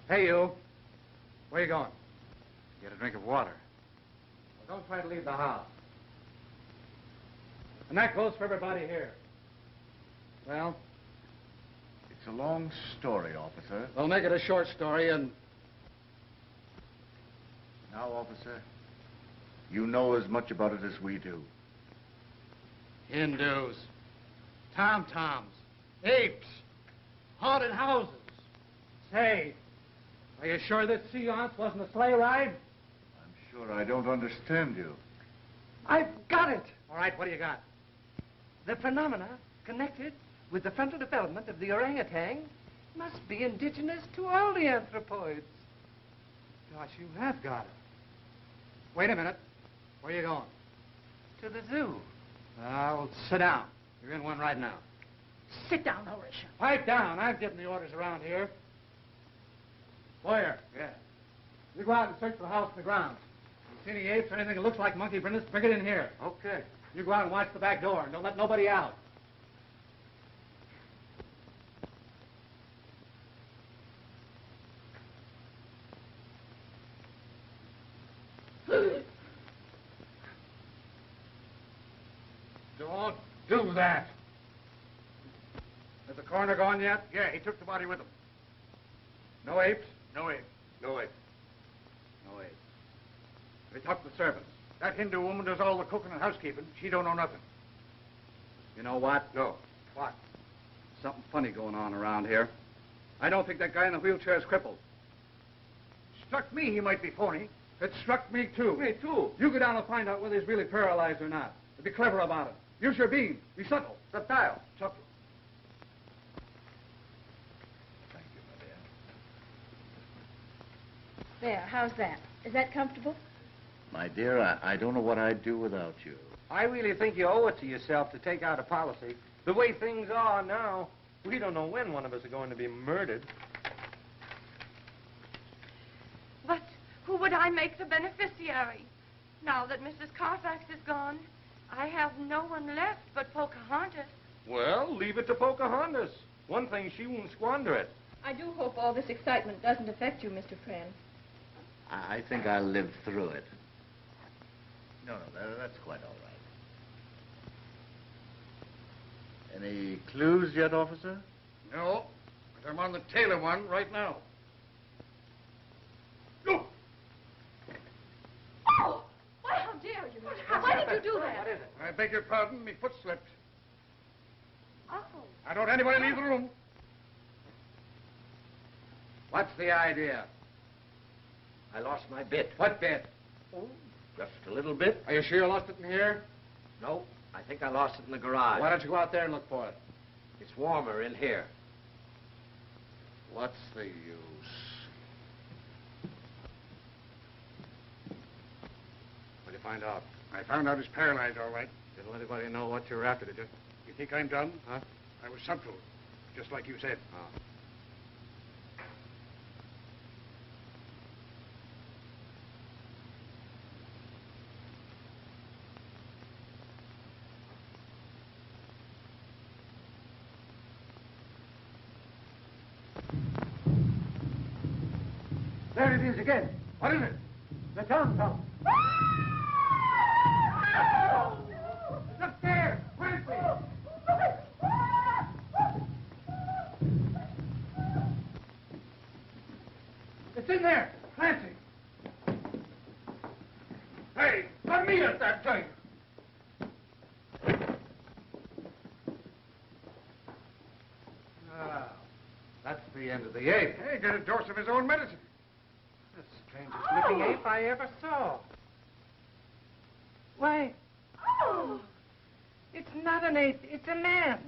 Hey, you. Where you going? Get a drink of water. Well, don't try to leave the house. And that goes for everybody here. Well? It's a long story, officer. We'll make it a short story and... Now, officer, you know as much about it as we do. Hindus, tom-toms, apes, haunted houses. Say, are you sure this seance wasn't a sleigh ride? I'm sure I don't understand you. I've got it. All right, what do you got? The phenomena connected with the frontal development of the orangutan must be indigenous to all the anthropoids. Gosh, you have got it. Wait a minute. Where are you going? To the zoo. Well, sit down. You're in one right now. Sit down, Horatio. Pipe down. I'm getting the orders around here. Boyer. Yeah. You go out and search the house and the grounds. You see any apes or anything that looks like monkey business, bring it in here. Okay. You go out and watch the back door and don't let nobody out. Don't do that. Has the coroner gone yet? Yeah, he took the body with him. No apes? No ape. No ape. No apes. Have you talked to the servants? That Hindu woman does all the cooking and housekeeping. She don't know nothing. You know what? No. What? Something funny going on around here. I don't think that guy in the wheelchair is crippled. Struck me he might be phony. It struck me, too. Me, too. You go down and find out whether he's really paralyzed or not. Be clever about it. Use your beam. Be subtle. Subtle. Subtle. Thank you, my dear. There, how's that? Is that comfortable? My dear, I don't know what I'd do without you. I really think you owe it to yourself to take out a policy. The way things are now, we don't know when one of us are going to be murdered. But who would I make the beneficiary? Now that Mrs. Carfax is gone, I have no one left but Pocahontas. Well, leave it to Pocahontas. One thing, she won't squander it. I do hope all this excitement doesn't affect you, Mr. Pren. I think I'll live through it. No, that's quite all right. Any clues yet, officer? No, but I'm on the tail of one right now. Look! Oh! Why, how dare you? Why did you do that? What is it? I beg your pardon, me foot slipped. Oh. I don't want anybody to leave the room. What's the idea? I lost my bit. What bit? Just a little bit. Are you sure you lost it in here? No, I think I lost it in the garage. Why don't you go out there and look for it? It's warmer in here. What's the use? What did you find out? I found out he's paralyzed, all right. Didn't let anybody know what you were after, did you? You think I'm done? Huh? I was sent to, just like you said. Oh. There it is again. What is it? The tom-tom. It's up there! Quickly! It's in there! Clancy! Hey, let me at that thing! Ah, that's the end of the ape. Hey, get a dose of his own medicine. The strangest looking ape I ever saw. Why, Oh! it's not an ape, it's a man.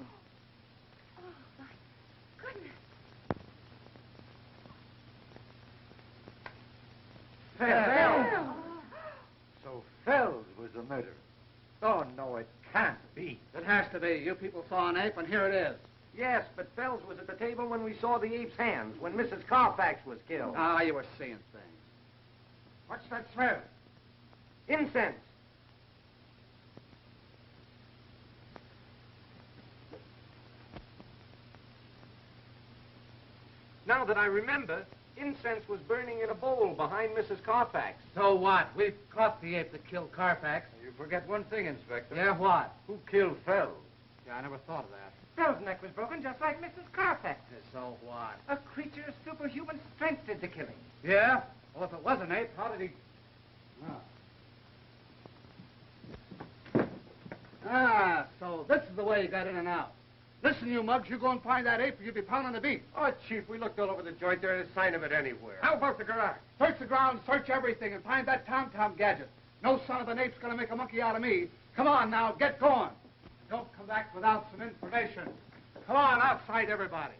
Oh, my goodness. Fells. So Fells was the murderer. Oh, no, it can't be. It has to be. You people saw an ape, and here it is. Yes, but Fells was at the table when we saw the ape's hands, when Mrs. Carfax was killed. Ah, you were seeing things. What's that smell? Incense. Now that I remember, incense was burning in a bowl behind Mrs. Carfax. So what? We've caught the ape that killed Carfax. You forget one thing, Inspector. Yeah, what? Who killed Fells? Yeah, I never thought of that. Fell's neck was broken just like Mrs. Carfax's. So what? A creature of superhuman strength did the killing. Yeah? Well, if it was an ape, how did he... So this is the way you got in and out. Listen, you mugs, you go and find that ape or you'll be pounding the beat. Oh, Chief, we looked all over the joint. There ain't a sign of it anywhere. How about the garage? Search the ground, search everything, and find that tom-tom gadget. No son of an ape's gonna make a monkey out of me. Come on now, get going. Don't come back without some information. Come on, outside everybody.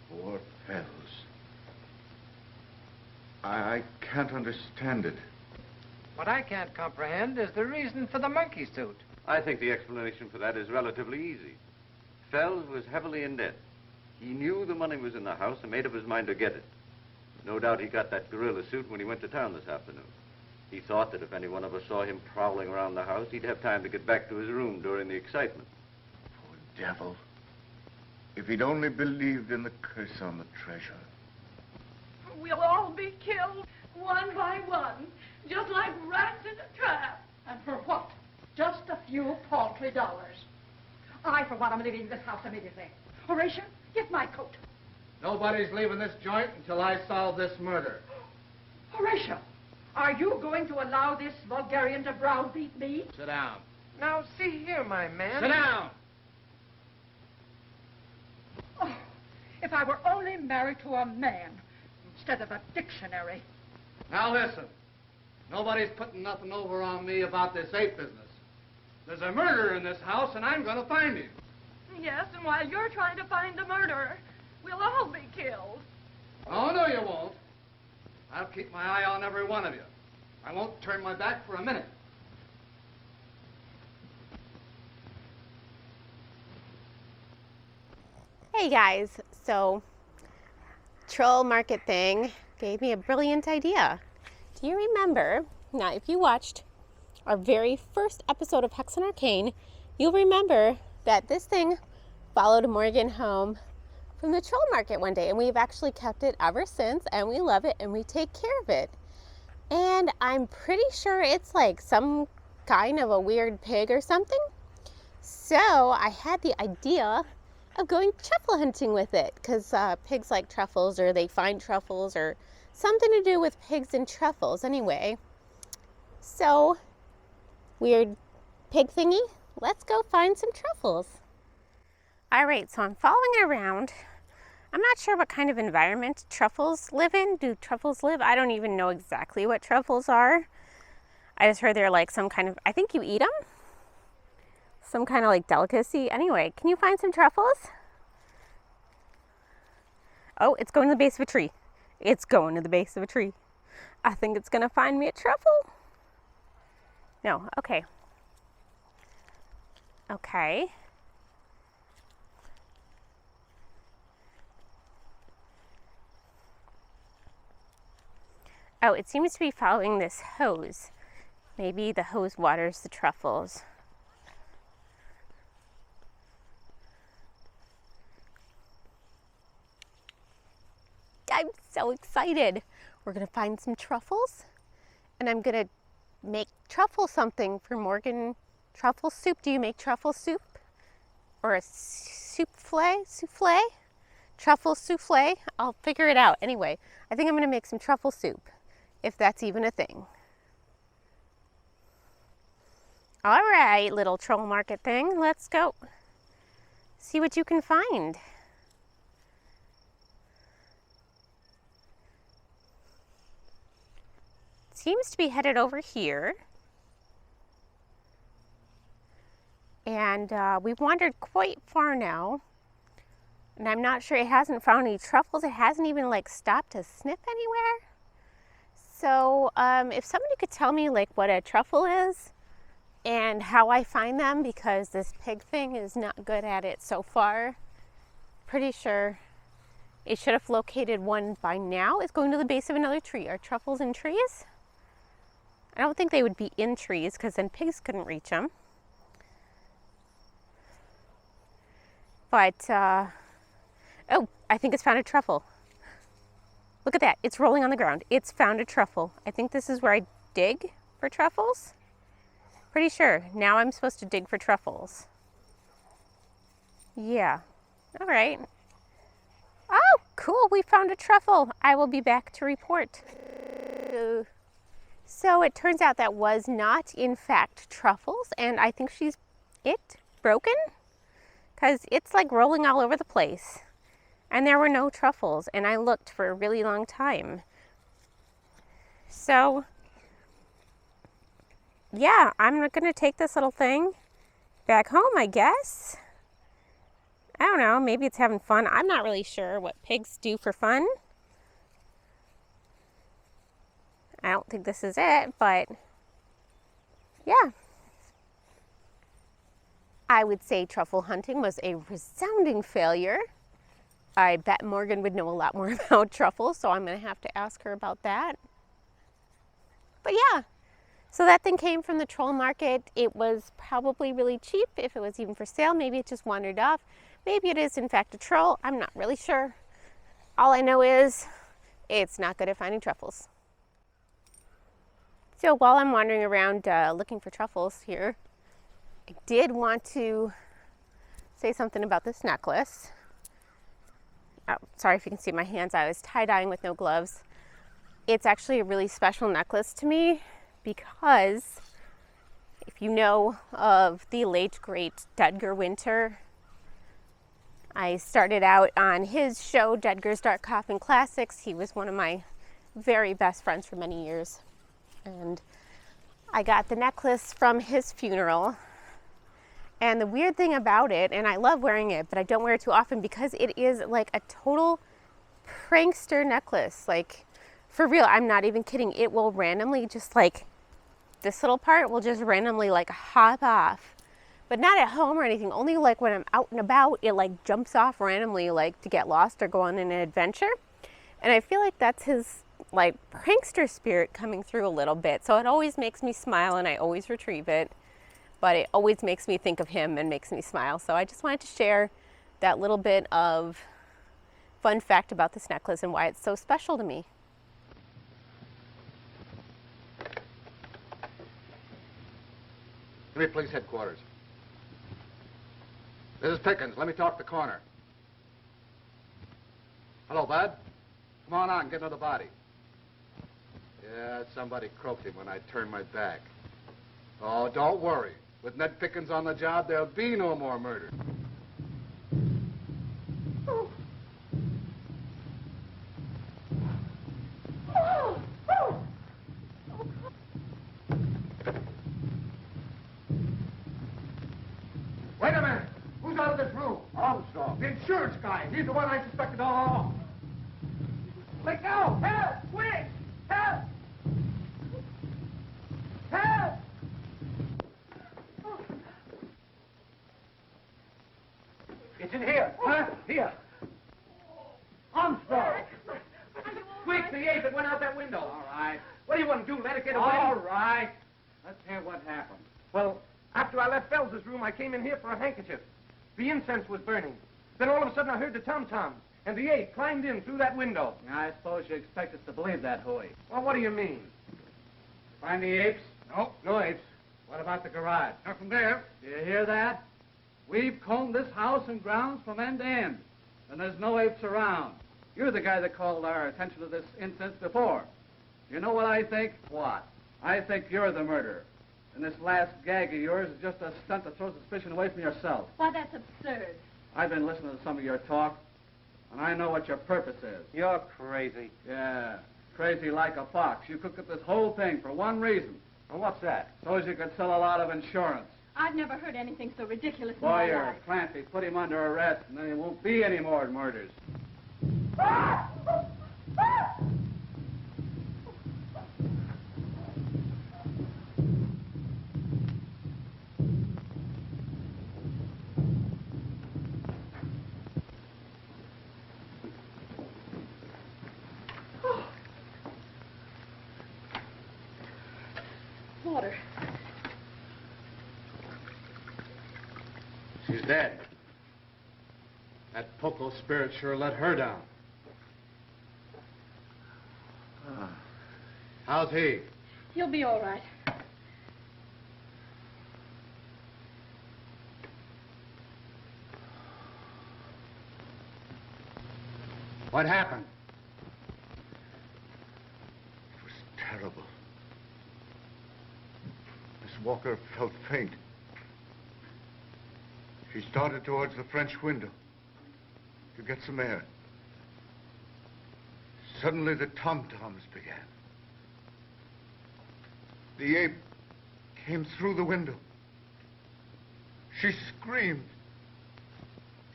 Poor Fells. I can't understand it. What I can't comprehend is the reason for the monkey suit. I think the explanation for that is relatively easy. Fells was heavily in debt. He knew the money was in the house and made up his mind to get it. No doubt he got that gorilla suit when he went to town this afternoon. He thought that if any one of us saw him prowling around the house, he'd have time to get back to his room during the excitement. Poor devil. If he'd only believed in the curse on the treasure. We'll all be killed, one by one, just like rats in a trap. And for what? Just a few paltry dollars. I, for one, am leaving this house immediately. Horatio, get my coat. Nobody's leaving this joint until I solve this murder. Horatio, are you going to allow this vulgarian to browbeat me? Sit down. Now, see here, my man. Sit down! Oh, if I were only married to a man instead of a dictionary. Now listen. Nobody's putting nothing over on me about this ape business. There's a murderer in this house, and I'm going to find him. Yes, and while you're trying to find the murderer, we'll all be killed. Oh, no, you won't. I'll keep my eye on every one of you. I won't turn my back for a minute. Hey guys, so troll market thing gave me a brilliant idea. Do you remember, now if you watched our very first episode of Hexen Arcane, you'll remember that this thing followed Morgan home from the troll market one day, and we've actually kept it ever since, and we love it and we take care of it. And I'm pretty sure it's like some kind of a weird pig or something. So I had the idea of going truffle hunting with it, because pigs like truffles, or they find truffles, or something to do with pigs and truffles anyway. So, weird pig thingy, let's go find some truffles. Alright, so I'm following around. I'm not sure what kind of environment truffles live in. Do truffles live? I don't even know exactly what truffles are. I just heard they're like some kind of, I think you eat them? Some kind of like delicacy. Anyway, can you find some truffles? Oh, it's going to the base of a tree. It's going to the base of a tree. I think it's going to find me a truffle. No, okay. Okay. Oh, it seems to be following this hose. Maybe the hose waters the truffles. I'm so excited. We're gonna find some truffles, and I'm gonna make truffle something for Morgan. Truffle soup. Do you make truffle soup? Or a souffle? Souffle? Truffle souffle? I'll figure it out. Anyway, I think I'm gonna make some truffle soup, if that's even a thing. All right, little troll market thing, let's go see what you can find. Seems to be headed over here. And we've wandered quite far now. And I'm not sure, it hasn't found any truffles. It hasn't even like stopped to sniff anywhere. So if somebody could tell me like what a truffle is and how I find them, because this pig thing is not good at it so far. Pretty sure it should have located one by now. It's going to the base of another tree. Are truffles in trees? I don't think they would be in trees, because then pigs couldn't reach them. But, oh, I think it's found a truffle. Look at that, it's rolling on the ground. It's found a truffle. I think this is where I dig for truffles. Pretty sure. Now I'm supposed to dig for truffles. Yeah, all right. Oh, cool, we found a truffle. I will be back to report. So it turns out that was not, in fact, truffles, and I think she's broken, because it's like rolling all over the place. And there were no truffles, and I looked for a really long time. So, yeah, I'm gonna take this little thing back home, I guess. I don't know, maybe it's having fun. I'm not really sure what pigs do for fun. I don't think this is it, but yeah. I would say truffle hunting was a resounding failure. I bet Morgan would know a lot more about truffles, so I'm going to have to ask her about that. But yeah, so that thing came from the troll market. It was probably really cheap, if it was even for sale. Maybe it just wandered off. Maybe it is in fact a troll. I'm not really sure. All I know is it's not good at finding truffles. So while I'm wandering around looking for truffles here, I did want to say something about this necklace. Oh, sorry if you can see my hands. I was tie-dyeing with no gloves. It's actually a really special necklace to me because if you know of the late great Dedgar Winter, I started out on his show, Dedgar's Dark Coffin Classics. He was one of my very best friends for many years. And I got the necklace from his funeral. And the weird thing about it, and I love wearing it, but I don't wear it too often because it is like a total prankster necklace. Like, for real, I'm not even kidding. It will randomly just like, this little part will just randomly like hop off. But not at home or anything, only like when I'm out and about, it like jumps off randomly like to get lost or go on an adventure. And I feel like that's his like prankster spirit coming through a little bit. So it always makes me smile and I always retrieve it. But it always makes me think of him and makes me smile. So I just wanted to share that little bit of fun fact about this necklace and why it's so special to me. Give me police headquarters. This is Pickens. Let me talk to the coroner. Hello, Bud. Come on out and get another body. Yeah, somebody croaked him when I turned my back. Oh, don't worry. With Ned Pickens on the job, there'll be no more murder. Wait a minute. Who's out of this room? Armstrong. The insurance guy. He's the one I suspected all along. Let go! Help! Quick! Help! Help! It's in here. Huh? Here. Armstrong! Quick, the ape that went out that window. All right. What do you want to do? Let it get away? All right. Let's hear what happened. Well, after I left Fells's room, I came in here for a handkerchief. The incense was burning. Then all of a sudden I heard the tom-toms, and the ape climbed in through that window. I suppose you expect us to believe that, Hooey. Well, what do you mean? Find the apes? No. No apes. What about the garage? Nothing there. Do you hear that? We've combed this house and grounds from end to end, and there's no apes around. You're the guy that called our attention to this instance before. You know what I think? What? I think you're the murderer. And this last gag of yours is just a stunt to throw suspicion away from yourself. Why, that's absurd. I've been listening to some of your talk, and I know what your purpose is. You're crazy. Yeah, crazy like a fox. You cooked up this whole thing for one reason. And what's that? So as you could sell a lot of insurance. I've never heard anything so ridiculous in my Lawyer, life. Clancy, put him under arrest, and then there won't be any more murders. Water. She's dead. That Poco spirit sure let her down. How's he? He'll be all right. What happened? It was terrible. Miss Walker felt faint. She started towards the French window to get some air. Suddenly, the tom-toms began. The ape came through the window. She screamed.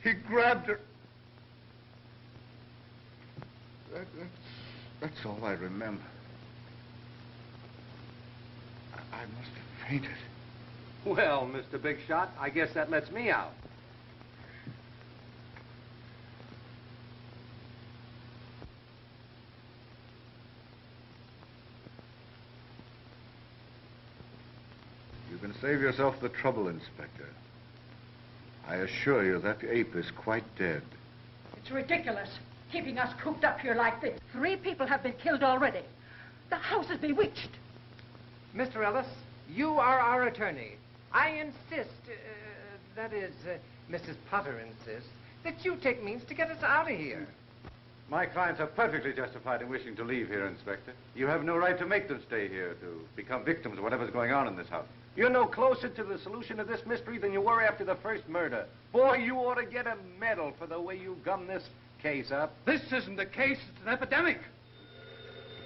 He grabbed her. That's all I remember. I must have fainted. Well, Mr. Big Shot, I guess that lets me out. You can save yourself the trouble, Inspector. I assure you that ape is quite dead. It's ridiculous, keeping us cooped up here like this. 3 people have been killed already. The house is bewitched. Mr. Ellis, you are our attorney. I insist, Mrs. Potter insists, that you take means to get us out of here. My clients are perfectly justified in wishing to leave here, Inspector. You have no right to make them stay here to become victims of whatever's going on in this house. You're no closer to the solution of this mystery than you were after the first murder. Boy, you ought to get a medal for the way you gummed this case up. This isn't a case, it's an epidemic.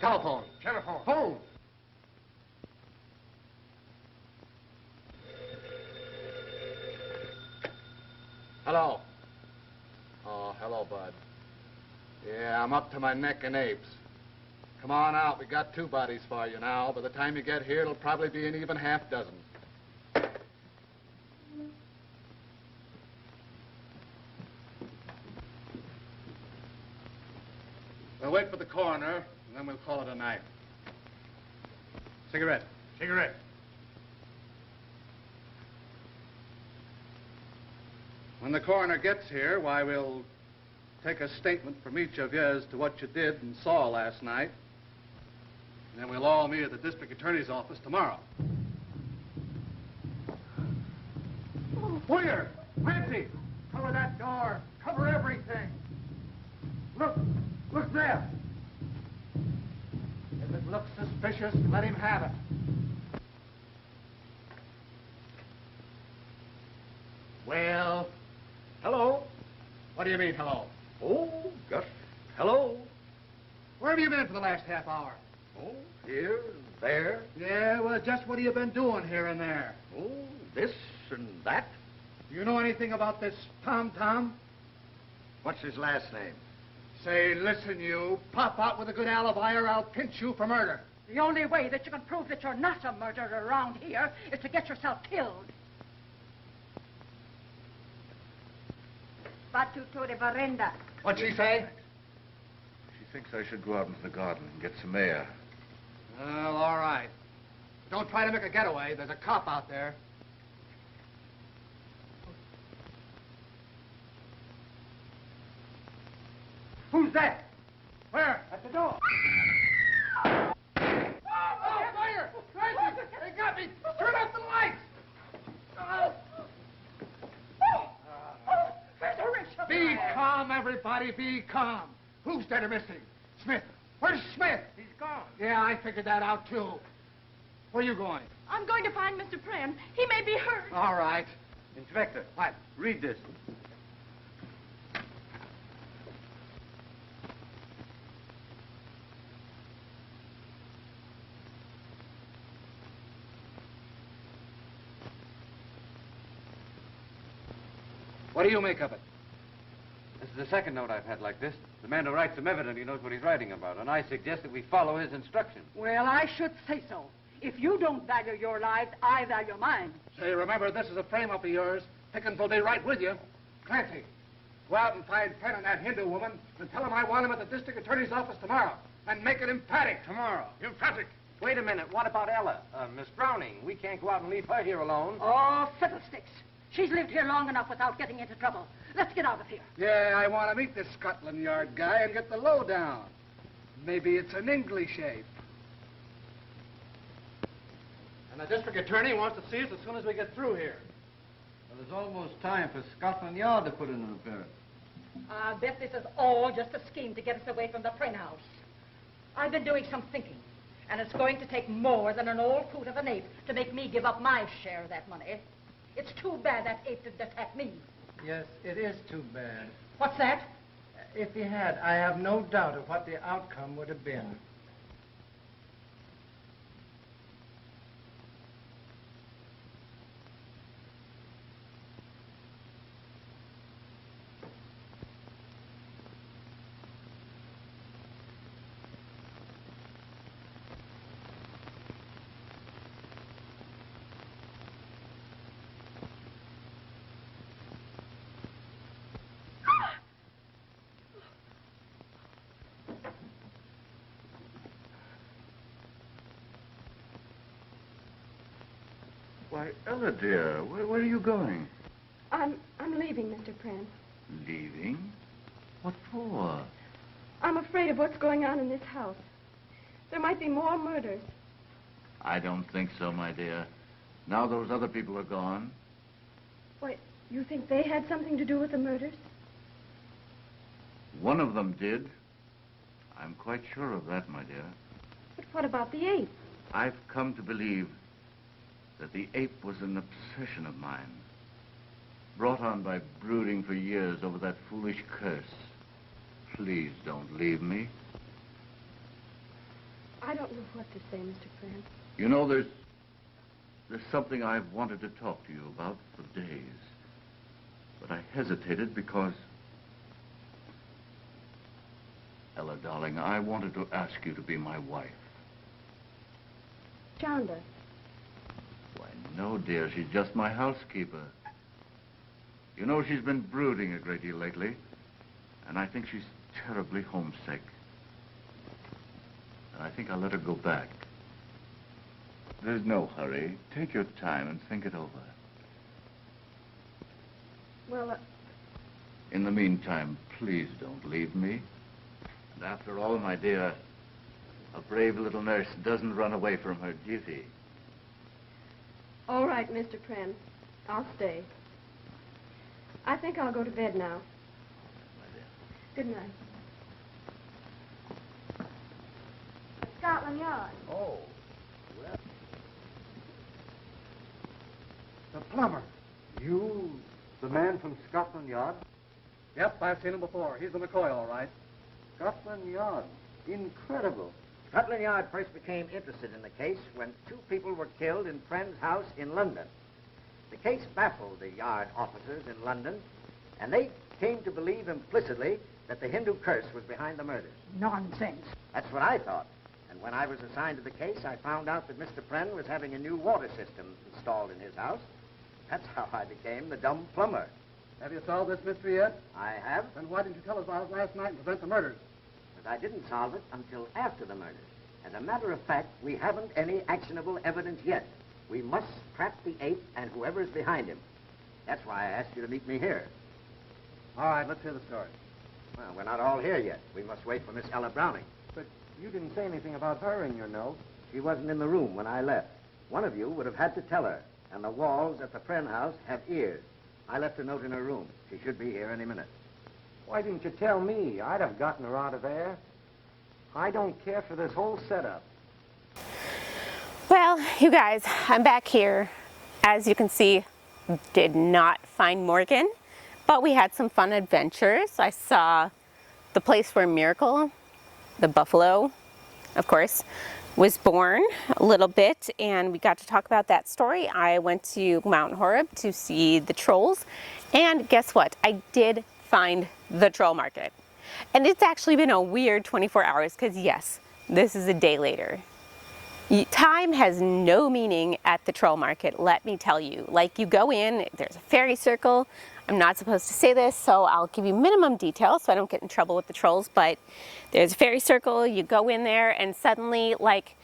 Telephone. Telephone. Phone. Hello. Oh, hello, Bud. Yeah, I'm up to my neck in apes. Come on out. We got 2 bodies for you now. By the time you get here, it'll probably be an even half dozen. We'll wait for the coroner, and then we'll call it a night. Cigarette. Cigarette. When the coroner gets here, why, we'll take a statement from each of you as to what you did and saw last night. And then we'll all meet at the district attorney's office tomorrow. Boyer, Clancy, cover that door. Cover everything. Look there. If it looks suspicious, let him have it. Well, hello. What do you mean, hello? Oh, just hello. Where have you been for the last half hour? Oh, here and there. Yeah, well, just what have you been doing here and there? Oh, this and that. Do you know anything about this Tom? What's his last name? Say, listen, you. Pop out with a good alibi or I'll pinch you for murder. The only way that you can prove that you're not a murderer around here is to get yourself killed. Batutore Barenda. What'd she say? She thinks I should go out into the garden and get some air. Well, all right. Don't try to make a getaway. There's a cop out there. Who's that? Where? At the door. Oh, fire! Clancy! They got me! Turn off the lights! Be calm, everybody. Be calm. Who's dead or missing? Smith. Where's Smith? He's gone. Yeah, I figured that out, too. Where are you going? I'm going to find Mr. Prem. He may be hurt. All right. Inspector. What? Read this. What do you make of it? This is the second note I've had like this. The man who writes them evidently knows what he's writing about, and I suggest that we follow his instructions. Well, I should say so. If you don't value your lives, I value mine. Say, remember, this is a frame-up of yours. Pickens will be right with you. Clancy, go out and find Penn and that Hindu woman and tell him I want him at the district attorney's office tomorrow. And make it emphatic. Tomorrow. Emphatic. Wait a minute. What about Ella? Miss Browning. We can't go out and leave her here alone. Oh, fiddlesticks. She's lived here long enough without getting into trouble. Let's get out of here. Yeah, I want to meet this Scotland Yard guy and get the lowdown. Maybe it's an English ape. And the district attorney wants to see us as soon as we get through here. Well, there's almost time for Scotland Yard to put in an appearance. I bet this is all just a scheme to get us away from the Prynne house. I've been doing some thinking, and it's going to take more than an old coot of an ape to make me give up my share of that money. It's too bad that ape didn't attack me. Yes, it is too bad. What's that? If he had, I have no doubt of what the outcome would have been. Why, Ella, dear, where are you going? I'm leaving, Mr. Prynne. Leaving? What for? I'm afraid of what's going on in this house. There might be more murders. I don't think so, my dear. Now those other people are gone. Why, you think they had something to do with the murders? One of them did. I'm quite sure of that, my dear. But what about the ape? I've come to believe that the ape was an obsession of mine, brought on by brooding for years over that foolish curse. Please don't leave me. I don't know what to say, Mr. Prynne. You know, there's something I've wanted to talk to you about for days. But I hesitated because... Ella, darling, I wanted to ask you to be my wife. Chandler. Why, no, dear, she's just my housekeeper. You know, she's been brooding a great deal lately, and I think she's terribly homesick. And I think I'll let her go back. There's no hurry. Take your time and think it over. Well, In the meantime, please don't leave me. And after all, my dear, a brave little nurse doesn't run away from her duty. all right, Mr. Prynne. I'll stay. I think I'll go to bed now. Good night. Scotland Yard. Oh, well. The plumber. You, the man from Scotland Yard? Yep, I've seen him before. He's the McCoy, all right. Scotland Yard. Incredible. Scotland Yard first became interested in the case when 2 people were killed in Friend's house in London. The case baffled the Yard officers in London, and they came to believe implicitly that the Hindu curse was behind the murders. Nonsense. That's what I thought. And when I was assigned to the case, I found out that Mr. Pren was having a new water system installed in his house. That's how I became the dumb plumber. Have you solved this mystery yet? I have, Then why didn't you tell us about it last night and prevent the murders? but I didn't solve it until after the murders. As a matter of fact, we haven't any actionable evidence yet. We must trap the ape and whoever's behind him. That's why I asked you to meet me here. All right, let's hear the story. Well, we're not all here yet. We must wait for Miss Ella Browning. But you didn't say anything about her in your note. She wasn't in the room when I left. One of you would have had to tell her. And the walls at the Pren house have ears. I left a note in her room. She should be here any minute. Why didn't you tell me? I'd have gotten her out of there. I don't care for this whole setup. Well, you guys, I'm back here. As you can see, did not find Morgan, but we had some fun adventures. I saw the place where Miracle, the buffalo, of course, was born a little bit, and we got to talk about that story. I went to Mount Horeb to see the trolls, and guess what? I did find the troll market. And it's actually been a weird 24 hours because yes, this is a day later. Time has no meaning at the troll market, let me tell you. Like, you go in, there's a fairy circle. I'm not supposed to say this, so I'll give you minimum details so I don't get in trouble with the trolls, but there's a fairy circle, you go in there, and suddenly, like,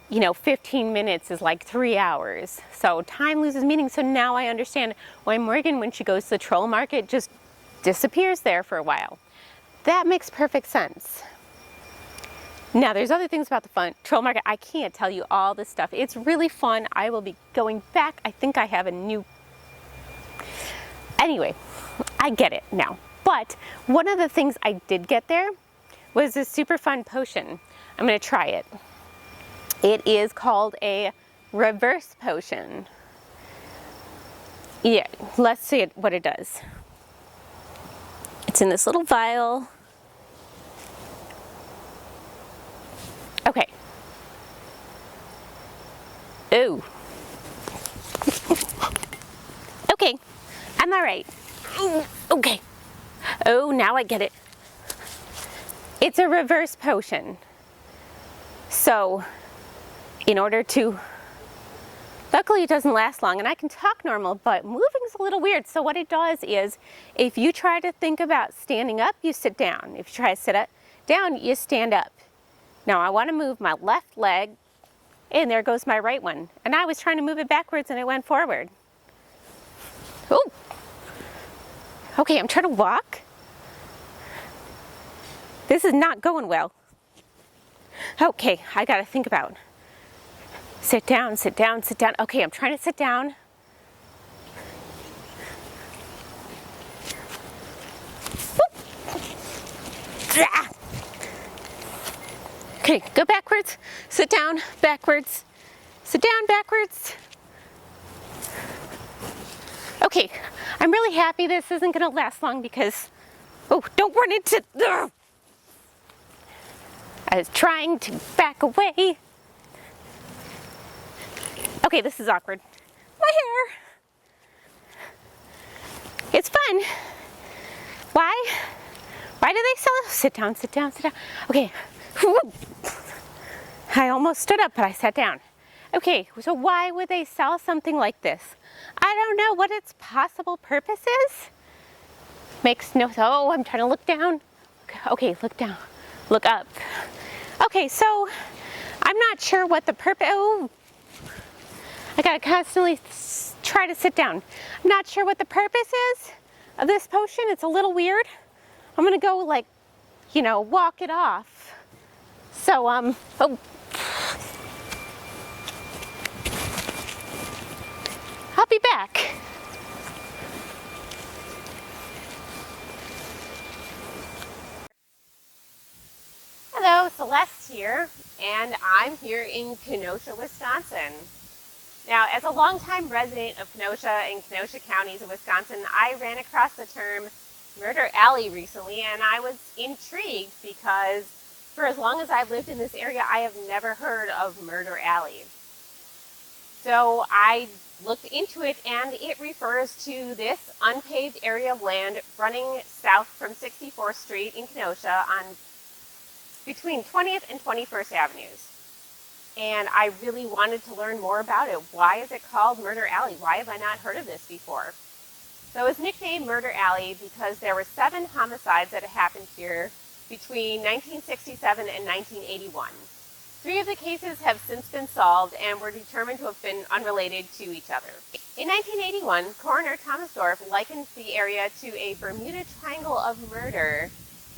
15 minutes is like 3 hours. So time loses meaning. So now I understand why Morgan, when she goes to the troll market, just disappears there for a while. That makes perfect sense. Now, there's other things about the troll market. I can't tell you all this stuff. It's really fun. I will be going back. I think I have a new... Anyway, I get it now. But one of the things I did get there was a super fun potion. I'm going to try it. It is called a reverse potion. Yeah, let's see what it does. It's in this little vial. Okay. Ooh. Okay, I'm all right. Ooh, okay. Oh, now I get it. It's a reverse potion. So, in order to... Luckily, it doesn't last long, and I can talk normal, but moving's a little weird. So what it does is, if you try to think about standing up, you sit down. If you try to sit up, down, you stand up. Now, I want to move my left leg, and there goes my right one. And I was trying to move it backwards, and it went forward. Ooh. Okay, I'm trying to walk. This is not going well. Okay, I got to think about. Sit down, sit down, sit down. Okay, I'm trying to sit down. Okay, go backwards, sit down, backwards, sit down, backwards. Okay, I'm really happy this isn't going to last long because, oh, don't run into, I was trying to back away. Okay, this is awkward. My hair. It's fun. Why? Why do they sell it? Sit down, sit down, sit down. Okay. I almost stood up, but I sat down. Okay, so why would they sell something like this? I don't know what its possible purpose is. Makes no, oh, I'm trying to look down. Okay, look down, look up. Okay, so I'm not sure what the purpose, oh, I gotta constantly try to sit down. I'm not sure what the purpose is of this potion. It's a little weird. I'm gonna go like, walk it off. So, oh. I'll be back. here, and I'm here in Kenosha, Wisconsin. Now, as a longtime resident of Kenosha and Kenosha counties of Wisconsin, I ran across the term Murder Alley recently, and I was intrigued because for as long as I've lived in this area, I have never heard of Murder Alley. So I looked into it, and it refers to this unpaved area of land running south from 64th Street in Kenosha on between 20th and 21st Avenues. And I really wanted to learn more about it. Why is it called Murder Alley? Why have I not heard of this before? So it's nicknamed Murder Alley because there were 7 homicides that happened here between 1967 and 1981. 3 of the cases have since been solved and were determined to have been unrelated to each other. In 1981, Coroner Thomas Dorff likened the area to a Bermuda Triangle of murder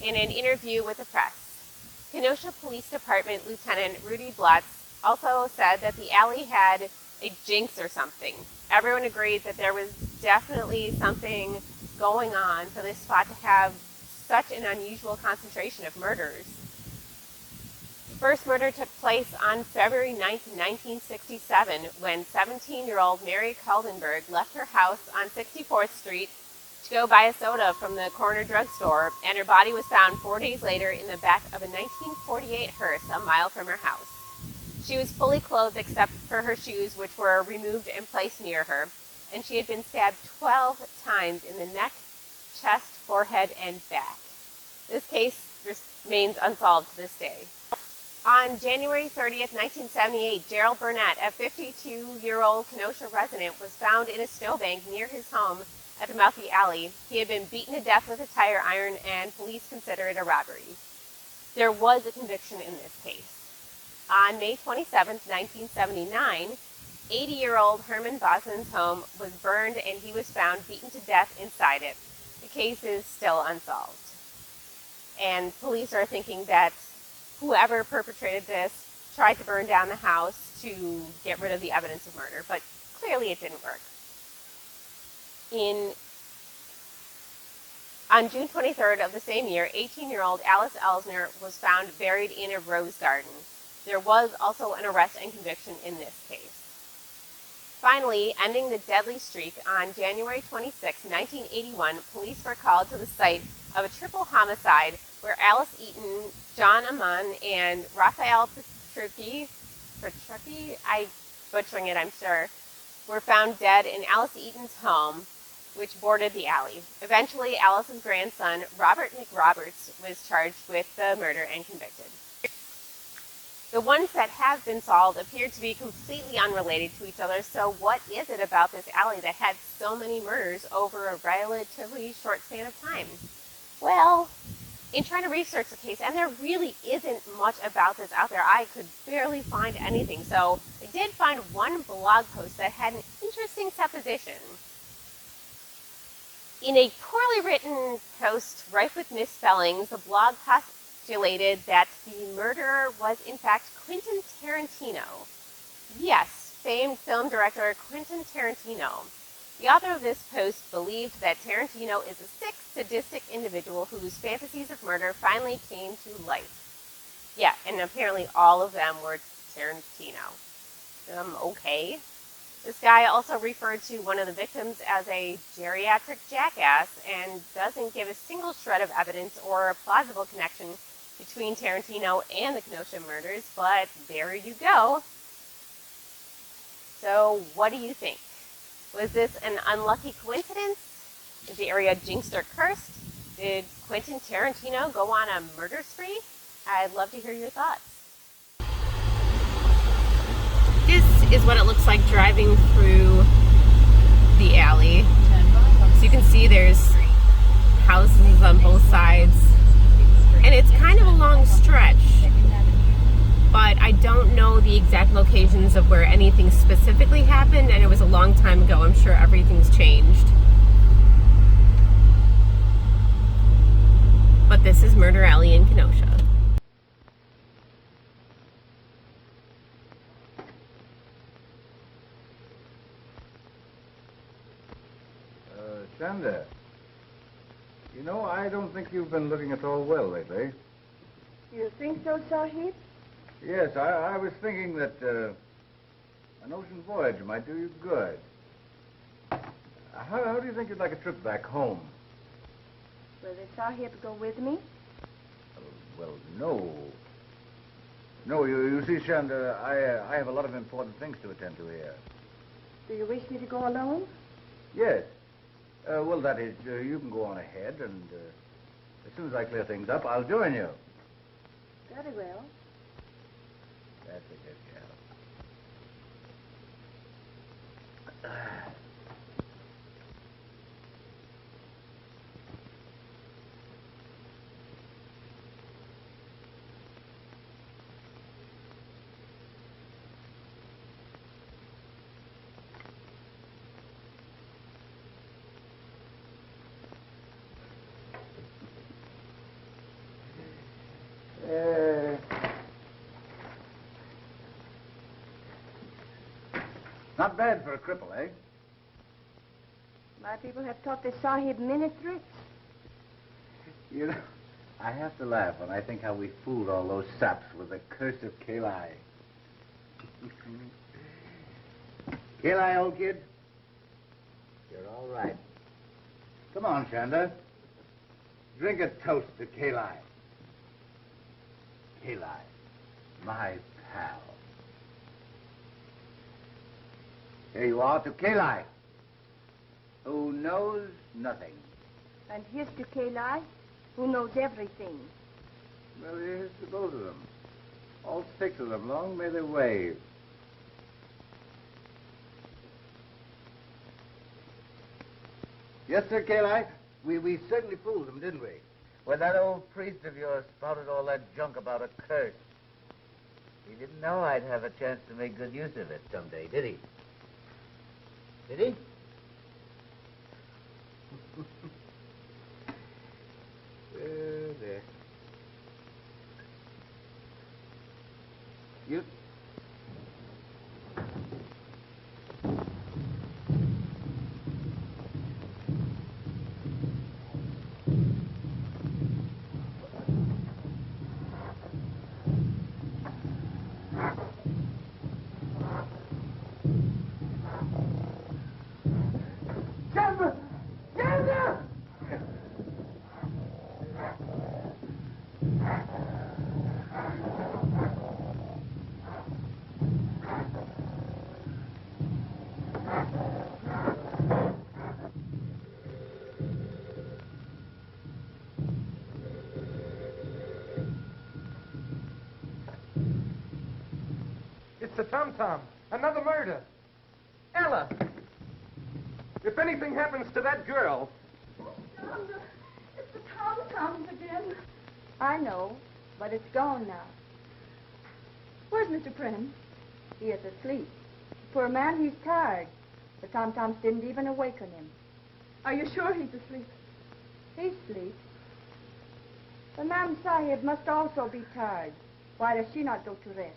in an interview with the press. Kenosha Police Department Lieutenant Rudy Blatz also said that the alley had a jinx or something. Everyone agreed that there was definitely something going on for this spot to have such an unusual concentration of murders. The first murder took place on February 9th, 1967, when 17-year-old Mary Kaldenberg left her house on 64th Street to go buy a soda from the corner drugstore, and her body was found 4 days later in the back of a 1948 hearse a mile from her house. She was fully clothed except for her shoes, which were removed and placed near her, and she had been stabbed 12 times in the neck, chest, forehead, and back. This case remains unsolved to this day. On January 30th, 1978, Gerald Burnett, a 52-year-old Kenosha resident, was found in a snowbank near his home at the mouth of the alley. He had been beaten to death with a tire iron, and police consider it a robbery. There was a conviction in this case. On May 27, 1979, 80-year-old Herman Bosman's home was burned, and he was found beaten to death inside it. The case is still unsolved. And police are thinking that whoever perpetrated this tried to burn down the house to get rid of the evidence of murder, but clearly it didn't work. On June 23rd of the same year, 18-year-old Alice Ellsner was found buried in a rose garden. There was also an arrest and conviction in this case. Finally, ending the deadly streak, on January 26, 1981, police were called to the site of a triple homicide where Alice Eaton, John Amon, and Raphael Petrucci, I'm butchering it, I'm sure, were found dead in Alice Eaton's home, which bordered the alley. Eventually, Alice's grandson, Robert McRoberts, was charged with the murder and convicted. The ones that have been solved appear to be completely unrelated to each other, so what is it about this alley that had so many murders over a relatively short span of time? Well, in trying to research the case, and there really isn't much about this out there, I could barely find anything, so I did find one blog post that had an interesting supposition. In a poorly written post rife with misspellings, the blog postulated that the murderer was in fact Quentin Tarantino. Yes, famed film director Quentin Tarantino. The author of this post believed that Tarantino is a sick, sadistic individual whose fantasies of murder finally came to life. Yeah, and apparently all of them were Tarantino. Okay. This guy also referred to one of the victims as a geriatric jackass and doesn't give a single shred of evidence or a plausible connection between Tarantino and the Kenosha murders, but there you go. So, what do you think? Was this an unlucky coincidence? Is the area jinxed or cursed? Did Quentin Tarantino go on a murder spree? I'd love to hear your thoughts. This is what it looks like driving through the alley. So you can see there's houses on both sides. And it's kind of a long stretch. But I don't know the exact locations of where anything specifically happened, and it was a long time ago. I'm sure everything's changed. But this is Murder Alley in Kenosha. Shanda, you know, I don't think you've been looking at all well lately. You think so, Sahib? Yes, I was thinking that an ocean voyage might do you good. How do you think you'd like a trip back home? Will the Sahib go with me? Well, no. No, you see, Shanda, I have a lot of important things to attend to here. Do you wish me to go alone? Yes. Well, that is, you can go on ahead, and as soon as I clear things up, I'll join you. Very well. That's a good girl. Not bad for a cripple, eh? My people have taught the Sahib many tricks. You know, I have to laugh when I think how we fooled all those saps with the curse of Kalai. Kalai, old kid, you're all right. Come on, Shanda. Drink a toast to Kalai. Kalai, my pal. Here you are, to Kalai, who knows nothing. And here's to Kalai, who knows everything. Well, here's to both of them. All 6 of them. Long may they wave. Yes, sir, Kalai. We certainly fooled them, didn't we? When that old priest of yours spouted all that junk about a curse. He didn't know I'd have a chance to make good use of it someday, did he? Did he? There. You... It's the tom-tom. Another murder. Ella! If anything happens to that girl... Shonda, it's the tom-toms again. I know, but it's gone now. Where's Mr. Prem? He is asleep. Poor man, he's tired. The tom-toms didn't even awaken him. Are you sure he's asleep? He's asleep. The Ma'am Sahib must also be tired. Why does she not go to rest?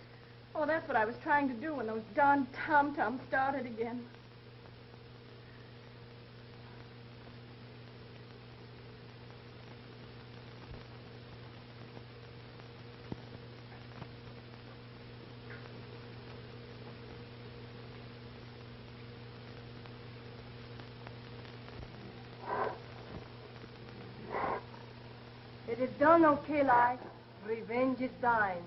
Oh, that's what I was trying to do when those darn tom-toms started again. It is done, O Kalai. Revenge is thine.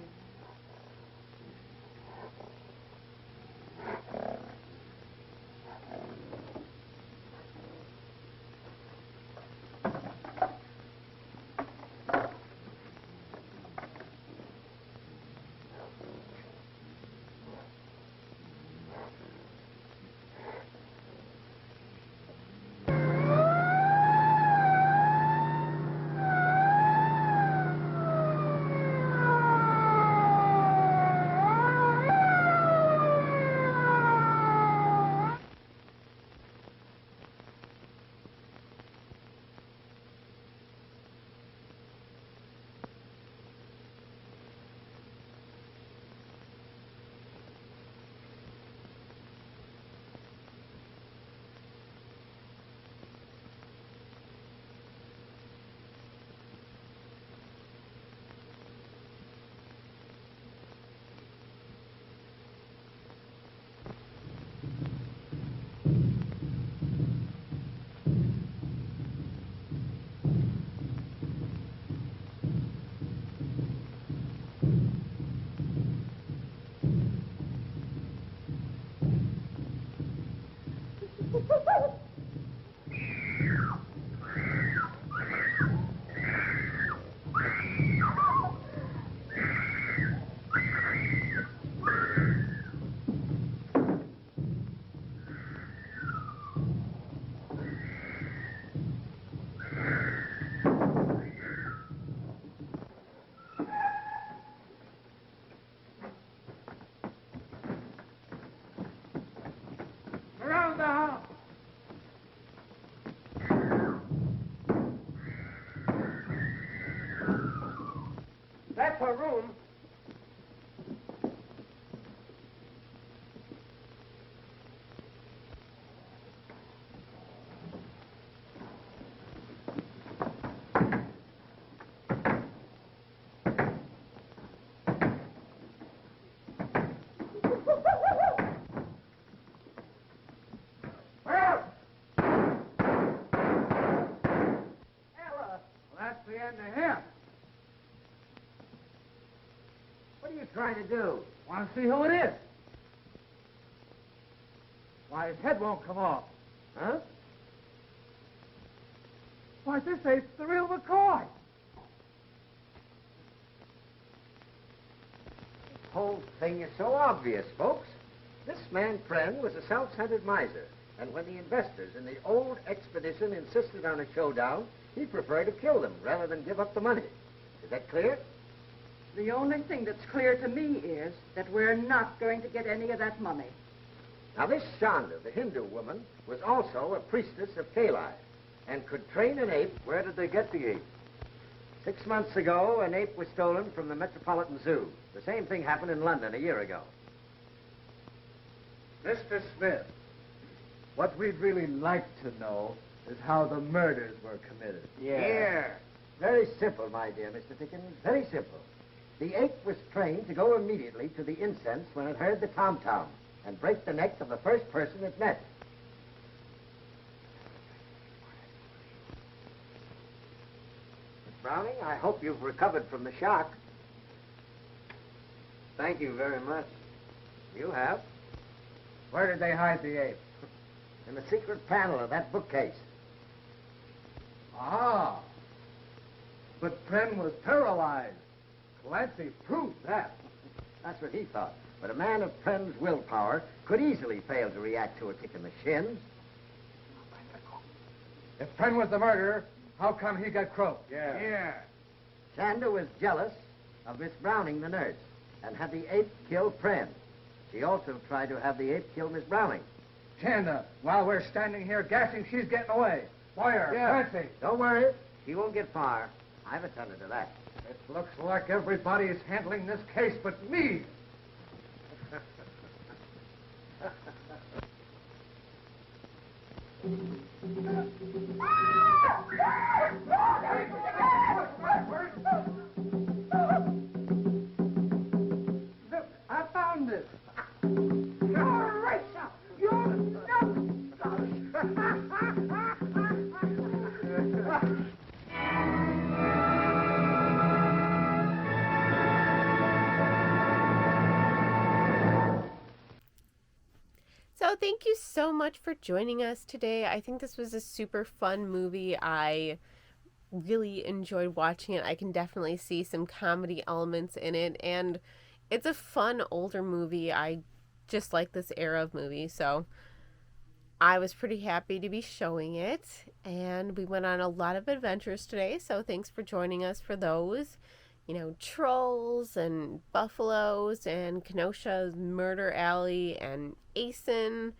Around the house. That's her room. Well, that's the end of him. What are you trying to do? Want to see who it is? Why, his head won't come off. Huh? Why, this ain't the real McCoy. This whole thing is so obvious, folks. This man, Friend, was a self-centered miser. And when the investors in the old expedition insisted on a showdown, he preferred to kill them rather than give up the money. Is that clear? The only thing that's clear to me is that we're not going to get any of that money. Now, this Shonda, the Hindu woman, was also a priestess of Kali and could train an ape. Where did they get the ape? 6 months ago, an ape was stolen from the Metropolitan Zoo. The same thing happened in London a year ago. Mr. Smith, what we'd really like to know is how the murders were committed. Here. Very simple, my dear Mr. Dickens. Very simple. The ape was trained to go immediately to the incense when it heard the tom-tom and break the neck of the first person it met. Miss Browning, I hope you've recovered from the shock. Thank you very much. You have. Where did they hide the ape? In the secret panel of that bookcase. Ah. But Pren was paralyzed. Clancy proved that. That's what he thought. But a man of Pren's willpower could easily fail to react to a kick in the shins. If Pren was the murderer, how come he got croaked? Yeah. Shanda was jealous of Miss Browning, the nurse, and had the ape kill Pren. She also tried to have the ape kill Miss Browning. Chanda, while we're standing here gassing, she's getting away. Boyer, Clancy. Don't worry. She won't get far. I've attended to that. It looks like everybody is handling this case but me. Look, I found this. So thank you so much for joining us today. I think this was a super fun movie. I really enjoyed watching it. I can definitely see some comedy elements in it, and it's a fun older movie. I just like this era of movie, so I was pretty happy to be showing it, and we went on a lot of adventures today, so thanks for joining us for those. You know, trolls and buffaloes and Kenosha's Murder Alley and Asen.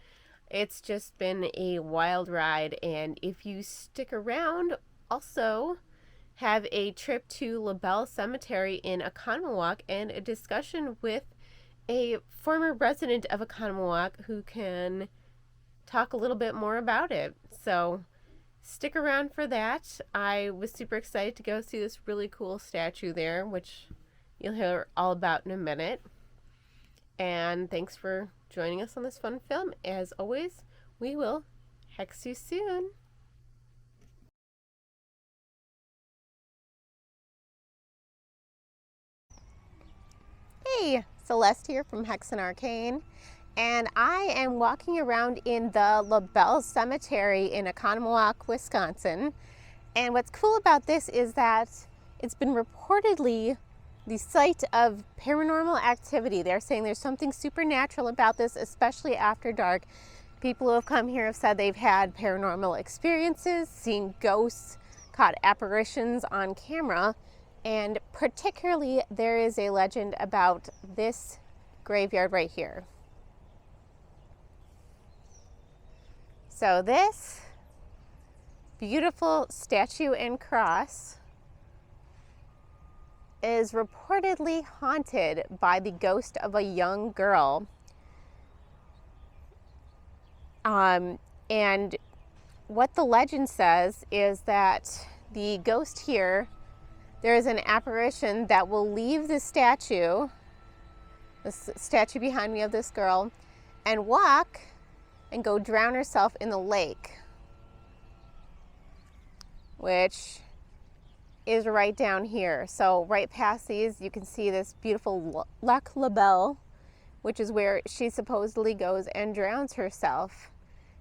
It's just been a wild ride, and if you stick around, also have a trip to LaBelle Cemetery in Oconomowoc and a discussion with a former resident of Oconomowoc who can talk a little bit more about it. So stick around for that. I was super excited to go see this really cool statue there, which you'll hear all about in a minute. And thanks for joining us on this fun film. As always, we will hex you soon. Hey, Celeste here from Hexen Arcane. and I am walking around in the LaBelle Cemetery in Oconomowoc, Wisconsin. And what's cool about this is that it's been reportedly the site of paranormal activity. They're saying there's something supernatural about this, especially after dark. People who have come here have said they've had paranormal experiences, seen ghosts, caught apparitions on camera, and particularly there is a legend about this graveyard right here. So this beautiful statue and cross is reportedly haunted by the ghost of a young girl. And what the legend says is that the ghost here, there is an apparition that will leave the statue behind me of this girl, and walk and go drown herself in the lake, which is right down here. So right past these, you can see this beautiful Lac La Belle, which is where she supposedly goes and drowns herself.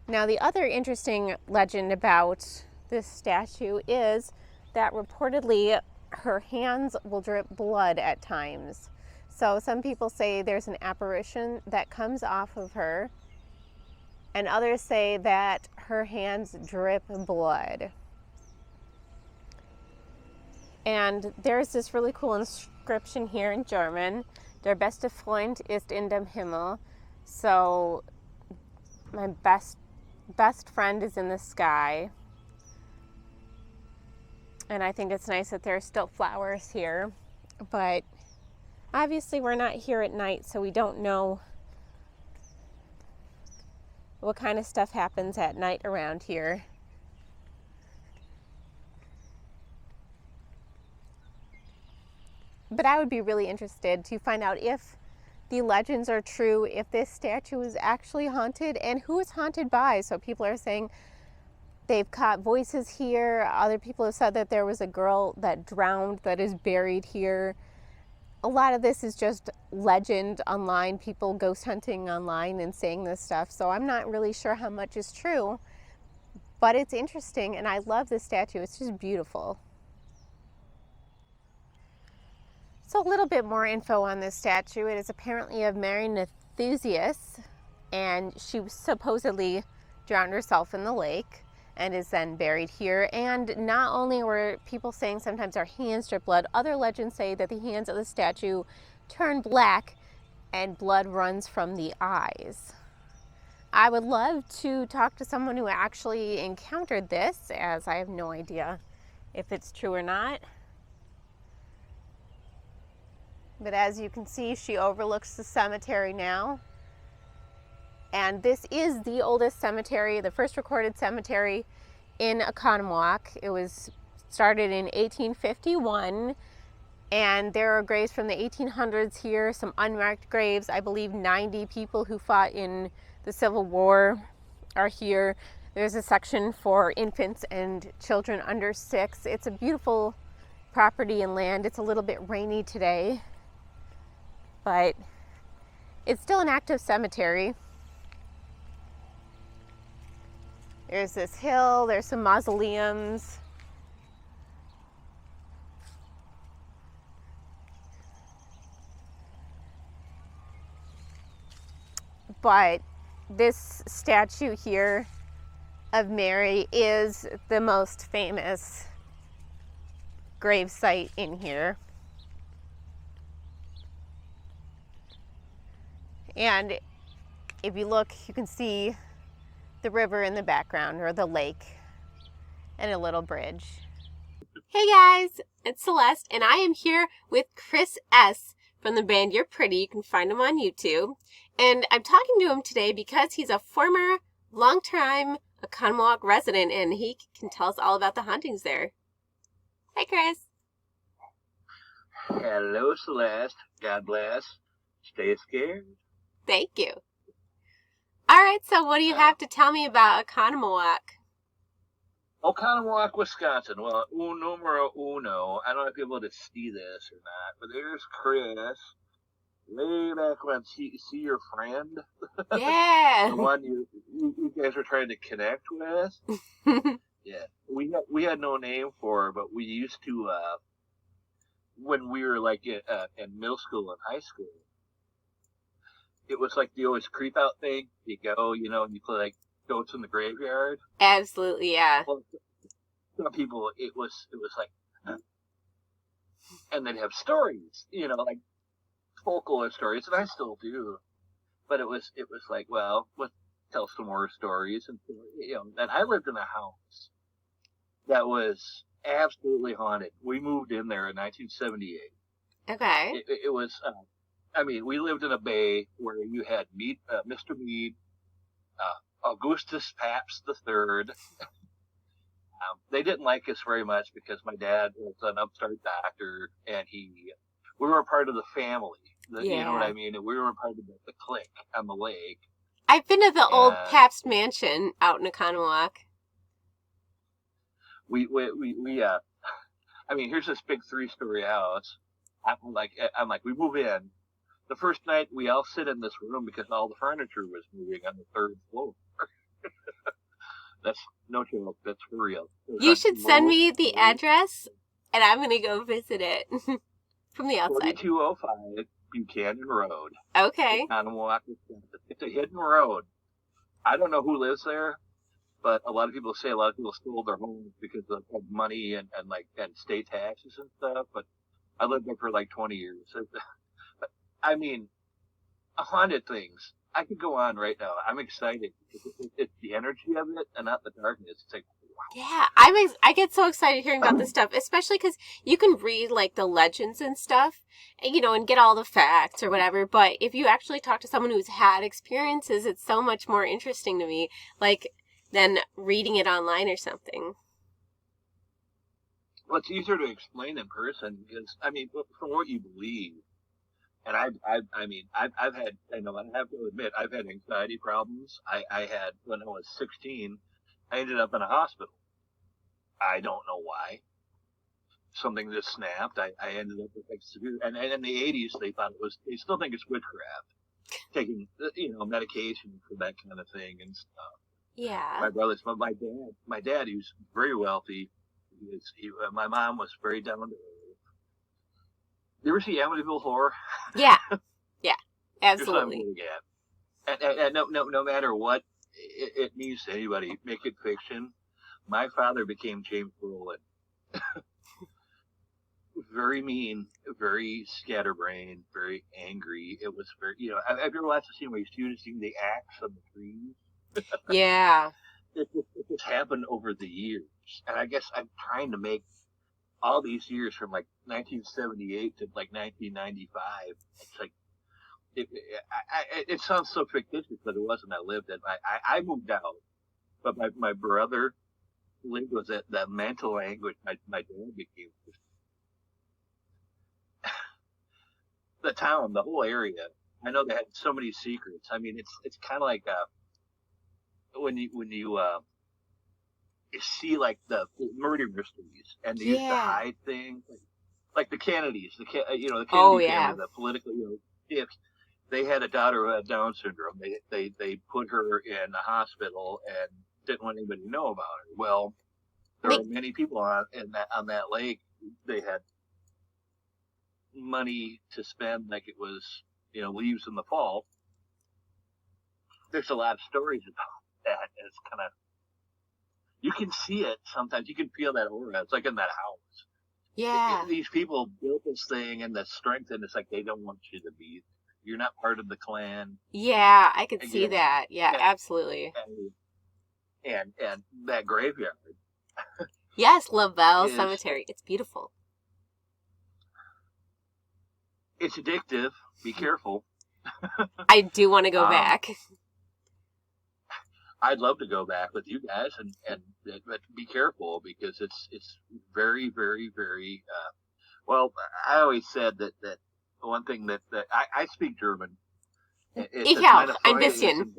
Now, the other interesting legend about this statue is that reportedly her hands will drip blood at times. So some people say there's an apparition that comes off of her, and others say that her hands drip blood. And there's this really cool inscription here in German. Der beste Freund ist in dem Himmel. So my best friend is in the sky. And I think it's nice that there are still flowers here. But obviously we're not here at night, so we don't know what kind of stuff happens at night around here. But I would be really interested to find out if the legends are true, if this statue is actually haunted, and who it's haunted by. So people are saying they've caught voices here. Other people have said that there was a girl that drowned that is buried here. A lot of this is just legend online, people ghost hunting online and saying this stuff. So I'm not really sure how much is true, but it's interesting, and I love this statue. It's just beautiful. So a little bit more info on this statue. It is apparently of Mary Nethusius, and she supposedly drowned herself in the lake and is then buried here. And not only were people saying sometimes her hands drip blood, other legends say that the hands of the statue turn black and blood runs from the eyes. I would love to talk to someone who actually encountered this, as I have no idea if it's true or not. But as you can see, she overlooks the cemetery now. And this is the oldest cemetery, the first recorded cemetery in Oconomowoc. It was started in 1851, and there are graves from the 1800s here, some unmarked graves. I believe 90 people who fought in the Civil War are here. There's a section for infants and children under 6. It's a beautiful property and land. It's a little bit rainy today, but it's still an active cemetery. There's this hill, there's some mausoleums. But this statue here of Mary is the most famous grave site in here. And if you look, you can see the river in the background, or the lake, and a little bridge. Hey guys, it's Celeste, and I am here with Chris S. from the band You're Pretty. You can find him on YouTube. And I'm talking to him today because he's a former, long-time Oconomowoc resident, and he can tell us all about the hauntings there. Hey, Chris. Hello, Celeste. God bless. Stay scared. Thank you. All right, so what do you have to tell me about Oconomowoc? Oconomowoc, Wisconsin. Well, un numero uno. I don't know if you'll be able to see this or not, but there's Chris. way back when. See your friend, Yeah. the one you guys were trying to connect with. Yeah, we had no name for her, but we used to when we were like in middle school and high school. It was like the always creep out thing. You go, and you play like goats in the graveyard. Absolutely, yeah. Well, some people it was like, and they'd have stories, like folklore stories, and I still do. But it was like, well, let's tell some more stories, and And I lived in a house that was absolutely haunted. We moved in there in 1978. Okay. It was. We lived in a bay where you had Mr. Mead, Augustus Pabst III. They didn't like us very much because my dad was an upstart doctor, and we were a part of the family. You know what I mean? And we were a part of the clique on the lake. I've been to the old Pabst Mansion out in Oconomowoc. Here's this big 3-story house. I'm like, we move in. The first night we all sit in this room because all the furniture was moving on the 3rd floor. That's no joke. That's for real. You should send me the address, and I'm going to go visit it from the outside. 4205 Buchanan Road. Okay. Oconomowoc, Wisconsin. It's a hidden road. I don't know who lives there, but a lot of people say a lot of people stole their homes because of money and state taxes and stuff. But I lived there for like 20 years. Haunted things. I could go on right now. I'm excited. It's the energy of it and not the darkness. It's like, wow. Yeah, I get so excited hearing about this stuff, especially because you can read like the legends and stuff, and get all the facts or whatever. But if you actually talk to someone who's had experiences, it's so much more interesting to me, like than reading it online or something. Well, it's easier to explain in person because from what you believe. And I've had, I have to admit, I've had anxiety problems. I had, when I was 16, I ended up in a hospital. I don't know why. Something just snapped. I ended up with like severe, and in the 80s, they still think it's witchcraft. Taking, medication for that kind of thing and stuff. Yeah. My dad, he was very wealthy. My mom was very down to earth. You ever see Amityville Horror? Yeah, absolutely. And no matter what it means to anybody, make it fiction. My father became James Brolin. Very mean, very scatterbrained, very angry. It was very, have you ever watched the scene where he's using the axe on the trees? Yeah. It just happened over the years. And I guess I'm trying to make all these years from like 1978 to like 1995. It's like, it sounds so fictitious, but it wasn't. I lived it. I moved out, but my brother lived with it, that mental anguish my dad became. The town, the whole area. I know they had so many secrets. It's kind of like when you see like the murder mysteries and they used to hide things like the Kennedys, the Kennedy family, the political, if they had a daughter who had Down syndrome, they put her in the hospital and didn't want anybody to know about her. Well, there were many people on that lake. They had money to spend like it was, leaves in the fall. There's a lot of stories about that. It's kind of, you can see it sometimes. You can feel that aura. It's like in that house. Yeah. These people built this thing and the strength, and it's like they don't want you to be. You're not part of the clan. Yeah, I could see that. Yeah, absolutely. And that graveyard. Yes, Lavelle Cemetery. It's beautiful. It's addictive. Be careful. I do want to go back. I'd love to go back with you guys, but be careful because it's very, very, very. Well, I always said that one thing that I speak German. Ich auch, ein bisschen.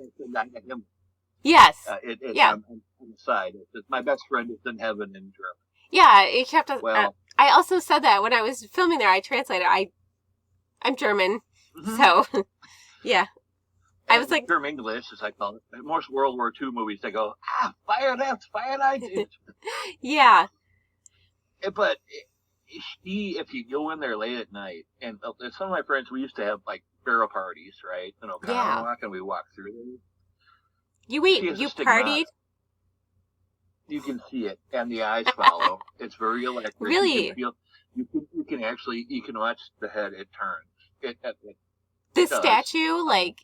Yes. Yeah. On the side, my best friend is in heaven in German. Yeah, ich have to. Well, I also said that when I was filming there. I translated. I'm German. So, yeah. I was like... Term English, as I call it. In most World War II movies, they go, bayonet, bayonet. Yeah. But if you go in there late at night, and some of my friends, we used to have, like, barrel parties, right? You know, kind of walk, and we walk through there. You partied? You can see it, and the eyes follow. It's very electric. Really? You can watch the head, it turns. The statue, like...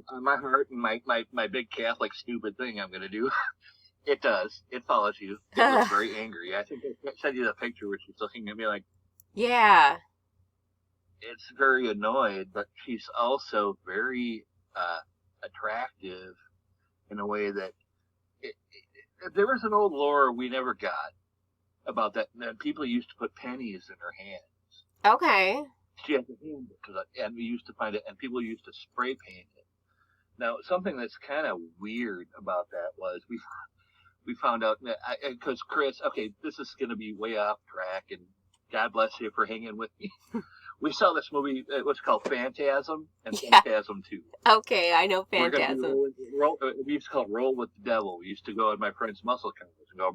On my heart and my big Catholic stupid thing I'm going to do, it does. It follows you. It looks very angry. I think I sent you the picture where she's looking at me like... Yeah. It's very annoyed, but she's also very attractive in a way that... there was an old lore we never got about that people used to put pennies in her hands. Okay. She had the hand, and we used to find it, and people used to spray paint it. Now, something that's kind of weird about that was we found out, because Chris, okay, this is going to be way off track, and God bless you for hanging with me. We saw this movie, it was called Phantasm, and Phantasm 2. Okay, I know Phantasm. We used to call it Roll with the Devil. We used to go at my friend's muscle cars and go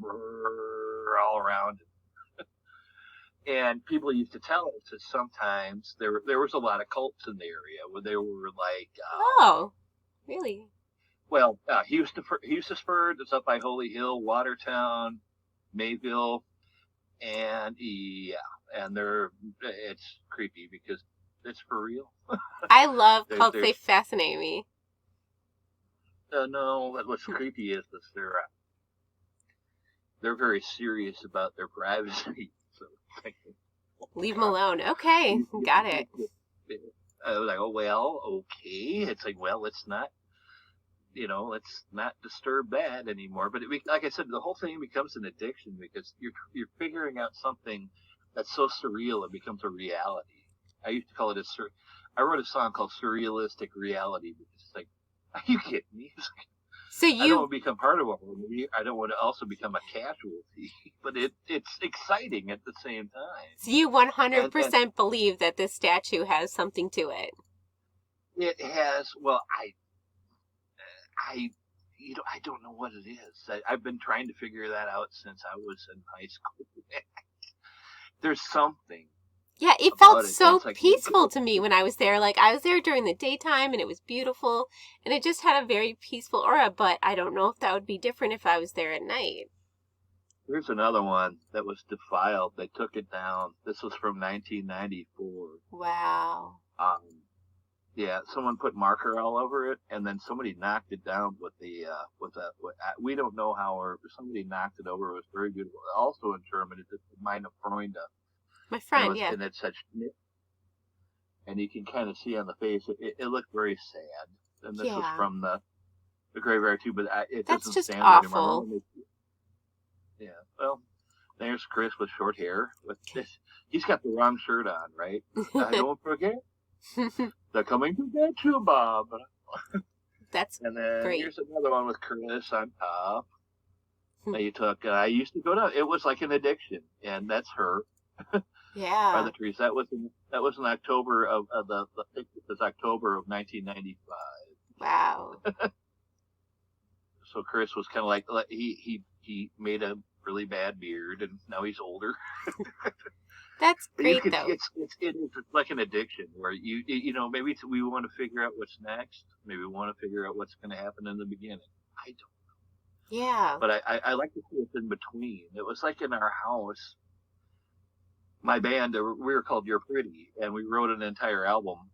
all around. And people used to tell us that sometimes there was a lot of cults in the area where they were like... oh, really? Well, Hustisburg, that's up by Holy Hill, Watertown, Mayville, and it's creepy because it's for real. I love cults. They fascinate me. No, what's creepy is that they're very serious about their privacy. So leave them alone. Okay, got it. I was like, oh well, okay. It's like, well, let's not disturb that anymore. But like I said, the whole thing becomes an addiction because you're figuring out something that's so surreal it becomes a reality. I used to call it I wrote a song called Surrealistic Reality because it's like, are you kidding me? I don't want to become part of a horror movie. I don't want to also become a casualty. But it's exciting at the same time. So you 100% believe that this statue has something to it? It has. Well, I don't know what it is. I've been trying to figure that out since I was in high school. There's something. Yeah, it felt so peaceful to me when I was there. Like, I was there during the daytime, and it was beautiful, and it just had a very peaceful aura, but I don't know if that would be different if I was there at night. There's another one that was defiled. They took it down. This was from 1994. Wow. Yeah, someone put marker all over it, and then somebody knocked it down with we don't know how, or somebody knocked it over. It was very beautiful. Also in German, it's the Meine Freunde. My friend, yeah. And it's such, and you can kind of see on the face, it looked very sad. And this was from the graveyard too, but it That's doesn't just stand awful. anymore. Yeah, well, there's Chris with short hair. With this, he's got the wrong shirt on, right? Don't forget, they're coming to get you, Bob. That's and then great. Here's another one with Chris on top. That you took. I used to go down. It was like an addiction, and that's her. Yeah. By the trees. That was in October of it was October of 1995. Wow. So Chris was kind of like he made a really bad beard, and now he's older. That's great, though. It's like an addiction where you know maybe we want to figure out what's next. Maybe we want to figure out what's going to happen in the beginning. I don't know. Yeah. But I like to see what's in between. It was like in our house. My band, we were called You're Pretty, and we wrote an entire album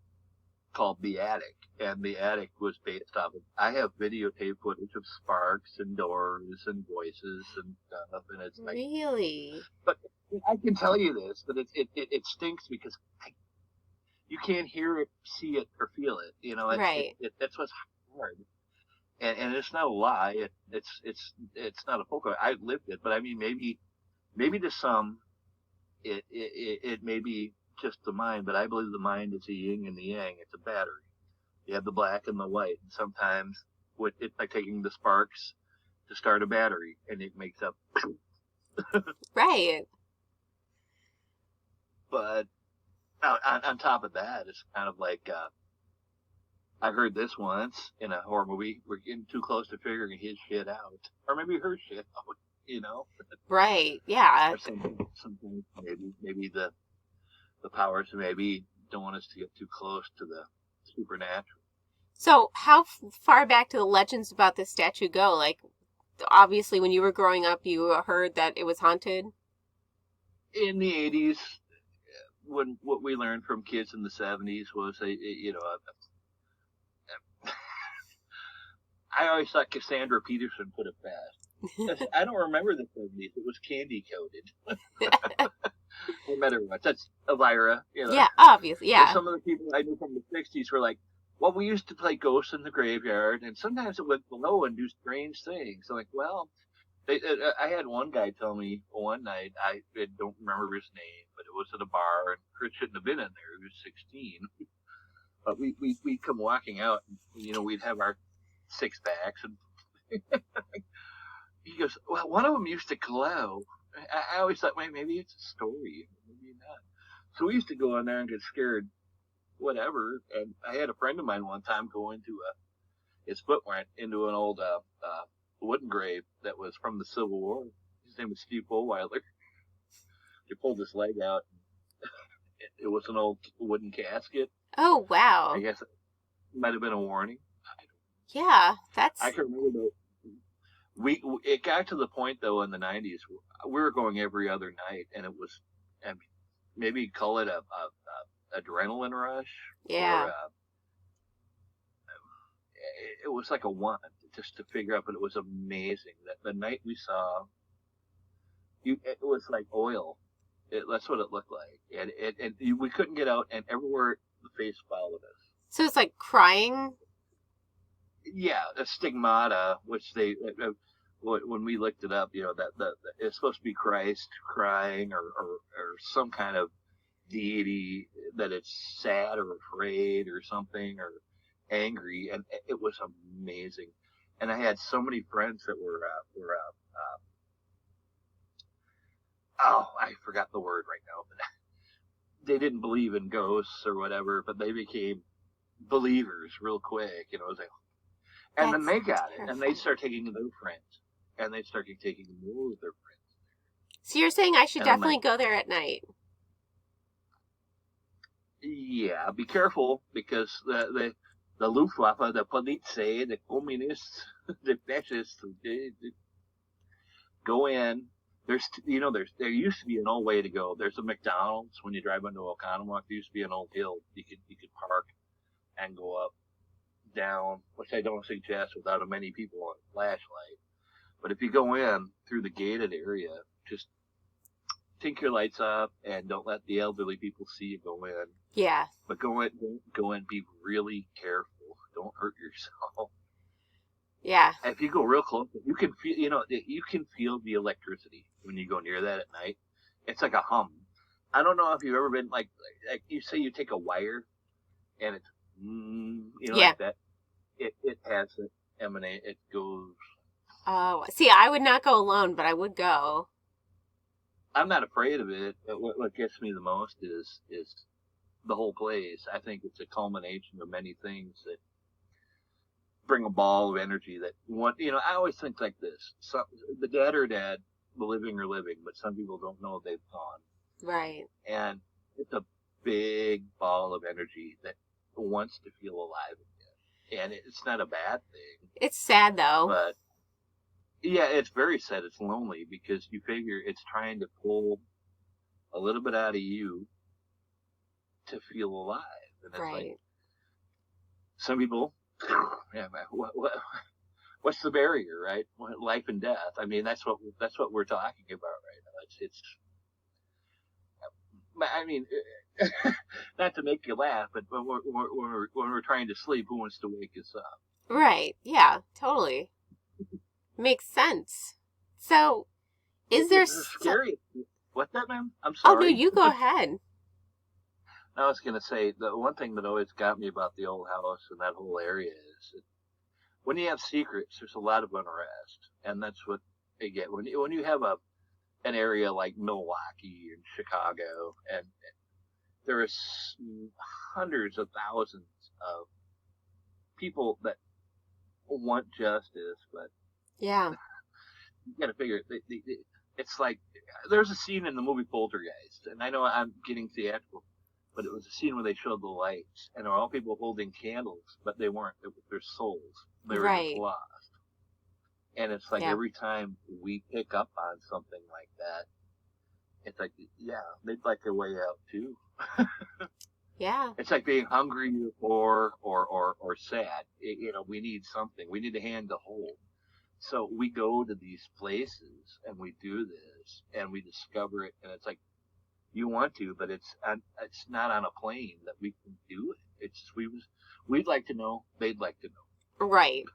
called The Attic, and The Attic was based off of, I have videotape footage of sparks and doors and voices and stuff, and it's like... Really? But I can tell you this, but it stinks because you can't hear it, see it, or feel it, you know? Right. That's what's hard. And it's not a lie, it's not a folklore. I lived it, but I mean, maybe to some, it may be just the mind, but I believe the mind is the yin and the yang. It's a battery. You have the black and the white. And sometimes it's like taking the sparks to start a battery, and it makes up. Right. But on top of that, it's kind of like I heard this once in a horror movie. We're getting too close to figuring his shit out, or maybe her shit out. You know, Right. Yeah. or something maybe the powers maybe don't want us to get too close to the supernatural. So how far back do the legends about this statue go? Like, obviously, when you were growing up, you heard that it was haunted. In the 80s, when what we learned from kids in the 70s was I always thought Cassandra Peterson put it best. I don't remember the 70s. It was candy coated. No matter what. That's Elvira. Yeah, obviously, yeah. And some of the people I knew from the 60s were like, well, we used to play ghosts in the graveyard, and sometimes it went below and do strange things. I'm like, well, I had one guy tell me one night, I don't remember his name, but it was at a bar, and Chris shouldn't have been in there. He was 16. But we'd come walking out, and, we'd have our six-packs, and he goes, well, one of them used to glow. I always thought, wait, maybe it's a story. Maybe not. So we used to go in there and get scared, whatever. And I had a friend of mine one time go into his foot went into an old wooden grave that was from the Civil War. His name was Steve Bullweiler. They pulled his leg out. It was an old wooden casket. Oh, wow. I guess it might have been a warning. Yeah, that's... I can remember that. It got to the point, though, in the 90s, we were going every other night, and it was, maybe call it a adrenaline rush. Yeah. Or it was like a want just to figure out, but it was amazing that the night we saw, it was like oil. That's what it looked like. And we couldn't get out, and everywhere the face followed us. So it's like crying? Yeah, a stigmata, which they, when we looked it up, that it's supposed to be Christ crying or some kind of deity, that it's sad or afraid or something or angry, and it was amazing. And I had so many friends that were I forgot the word right now, but they didn't believe in ghosts or whatever, but they became believers real quick. It was like, and then they got it, and they start taking their friends, and they started taking more of their friends. So you're saying I should definitely go there at night? Yeah, be careful, because the Luftwaffe, the Polizei, the Communists, the fascists, they go in. There used to be an old way to go. There's a McDonald's when you drive into Oconomowoc. There used to be an old hill you could park and go up, down, which I don't suggest without many people on a flashlight. But if you go in through the gated area, just take your lights up and don't let the elderly people see you go in. Yeah. But go in, be really careful. Don't hurt yourself. Yeah. If you go real close, you can feel the electricity when you go near that at night. It's like a hum. I don't know if you've ever been like you say you take a wire and it's like that. It has it emanate. It goes. Oh, see, I would not go alone, but I would go. I'm not afraid of it. What gets me the most is the whole place. I think it's a culmination of many things that bring a ball of energy that I always think like this. The dead are dead, the living are living, but some people don't know they've gone. Right. And it's a big ball of energy that wants to feel alive again. And it's not a bad thing. It's sad, though. But, yeah, it's very sad. It's lonely because you figure it's trying to pull a little bit out of you to feel alive. And it's like, some people, yeah, what's the barrier, right? Life and death. I mean, that's what we're talking about right now. It's I mean, not to make you laugh, but when we're trying to sleep, who wants to wake us up? Right. Yeah, totally. Makes sense. So, is there... Scary. What's that, ma'am? I'm sorry. Oh, no, you go ahead. I was going to say, the one thing that always got me about the old house and that whole area is that when you have secrets, there's a lot of unrest. And that's what they get. When you have an area like Milwaukee and Chicago, and there are hundreds of thousands of people that want justice, but Yeah. you got to figure it's like there's a scene in the movie Poltergeist, and I know I'm getting theatrical, but it was a scene where they showed the lights, and there were all people holding candles, but they weren't. It was their souls. They were Right. just lost. And it's like Yeah. every time we pick up on something like that, it's like, yeah, they'd like their way out too. Yeah. It's like being hungry or sad. We need something. We need a hand to hold. So we go to these places and we do this and we discover it, and it's like you want to, but it's not on a plane that we can do it. It's just we'd like to know, they'd like to know, Right.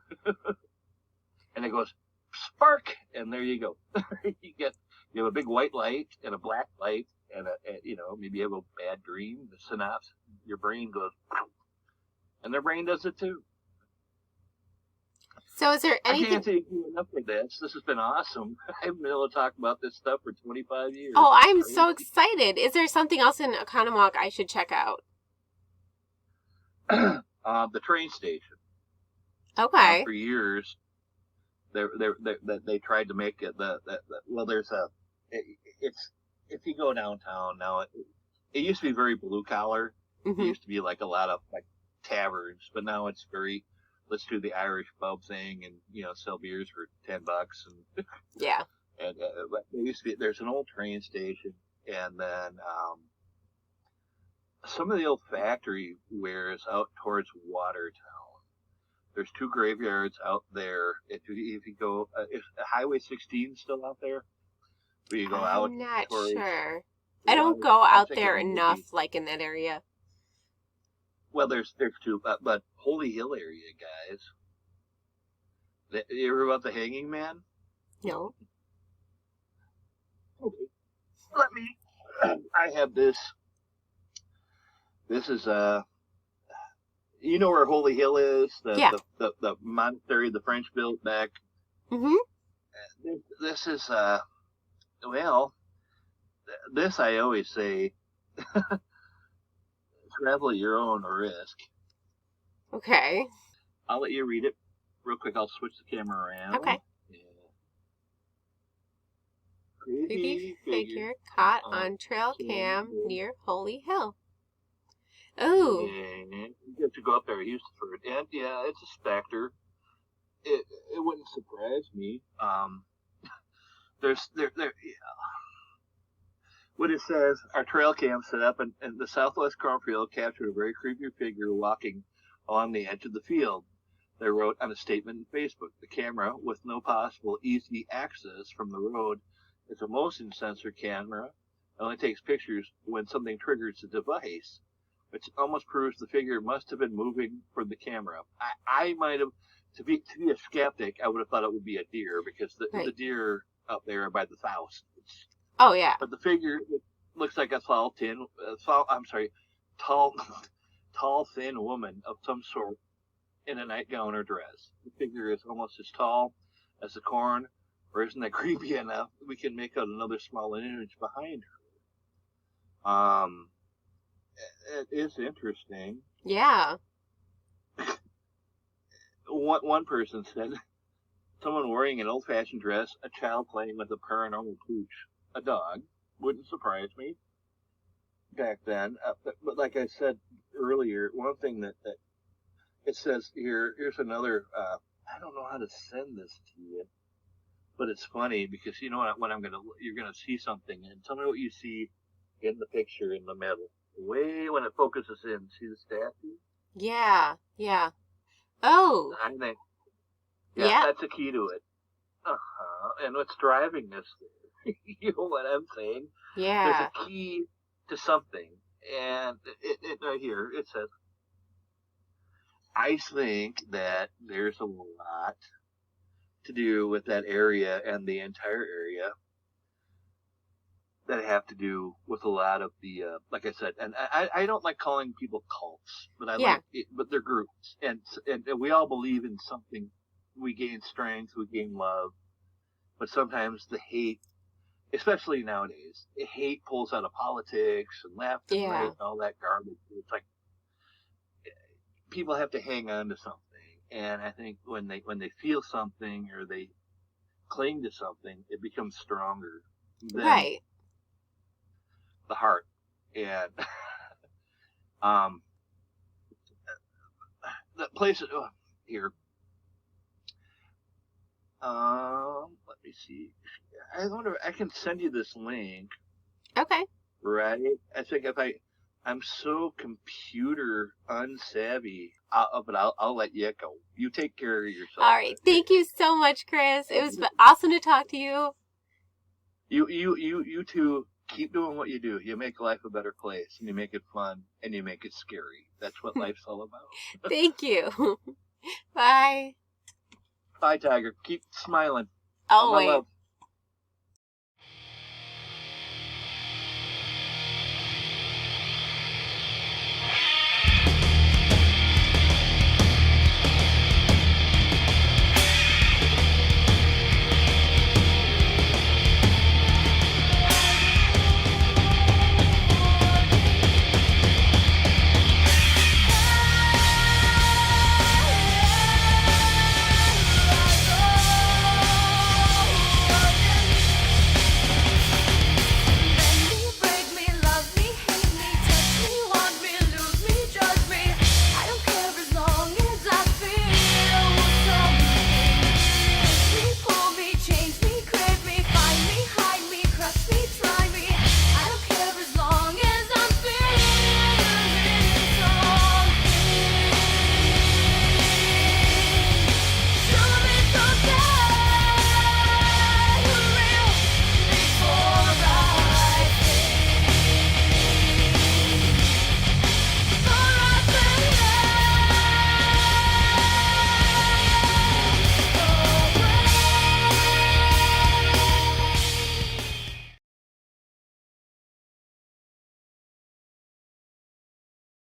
and it goes spark, and there you go. you have a big white light and a black light and maybe you have a bad dream. The synapse, your brain goes, and their brain does it too. So is there I anything... can't thank you enough for this. This has been awesome. I've been able to talk about this stuff for 25 years. Oh, I'm so excited. Is there something else in Oconomowoc I should check out? The train station. Okay. For years, they tried to make it it's if you go downtown now, it used to be very blue collar. Mm-hmm. It used to be like a lot of like taverns, but now it's very, let's do the Irish pub thing and sell beers for $10 and yeah. And there used to be, there's an old train station, and then some of the old factory wares out towards Watertown. There's 2 graveyards out there. If you go, is Highway 16 still out there? Where you go out? I'm not towards sure. I don't go out there enough, like in that area. Well, there's 2, but Holy Hill area, guys. You ever about the Hanging Man? No. Okay. Let me. I have this. This is you know where Holy Hill is? The monastery the French built back. Mm-hmm. This is this I always say. Travel at your own risk. Okay. I'll let you read it real quick. I'll switch the camera around. Okay. Creepy figure caught on trail cam near Holy Hill. Oh. And you get to go up there, use the bird. And yeah, it's a specter. It wouldn't surprise me. What it says, our trail cam set up in the southwest cornfield captured a very creepy figure walking along the edge of the field. They wrote on a statement in Facebook, the camera, with no possible easy access from the road, is a motion sensor camera. It only takes pictures when something triggers the device, which almost proves the figure must have been moving for the camera. I might have, to be a skeptic, I would have thought it would be a deer, because the deer up there are by the thousands. Oh, yeah. But the figure looks like a tall, thin woman of some sort in a nightgown or dress. The figure is almost as tall as the corn, or isn't that creepy enough? We can make out another small image behind her. It is interesting. Yeah. One person said, someone wearing an old-fashioned dress, a child playing with a paranormal pooch. A dog. Wouldn't surprise me back then. But like I said earlier, one thing that it says here's another, I don't know how to send this to you, but it's funny because you know what you're going to see something, and tell me what you see in the picture in the middle. Way when it focuses in, see the statue? Yeah, yeah. Oh. I think, yeah, that's a key to it. And what's driving this thing? You know what I'm saying? Yeah. There's a key to something. And it right here, it says, I think that there's a lot to do with that area and the entire area that have to do with a lot of the, like I said, and I don't like calling people cults, but but they're groups. And we all believe in something. We gain strength, we gain love, but sometimes the hate especially nowadays, hate pulls out of politics and left and right and all that garbage. It's like people have to hang on to something, and I think when they feel something or they cling to something, it becomes stronger than the heart. And the place here. Let me see. I wonder if I can send you this link. Okay. Right? I think I'm so computer unsavvy, but I'll let you go. You take care of yourself. All right. Thank you so much, Chris. It was awesome to talk to you. You two keep doing what you do. You make life a better place, and you make it fun, and you make it scary. That's what life's all about. Thank you. Bye. Bye, Tiger. Keep smiling. Always.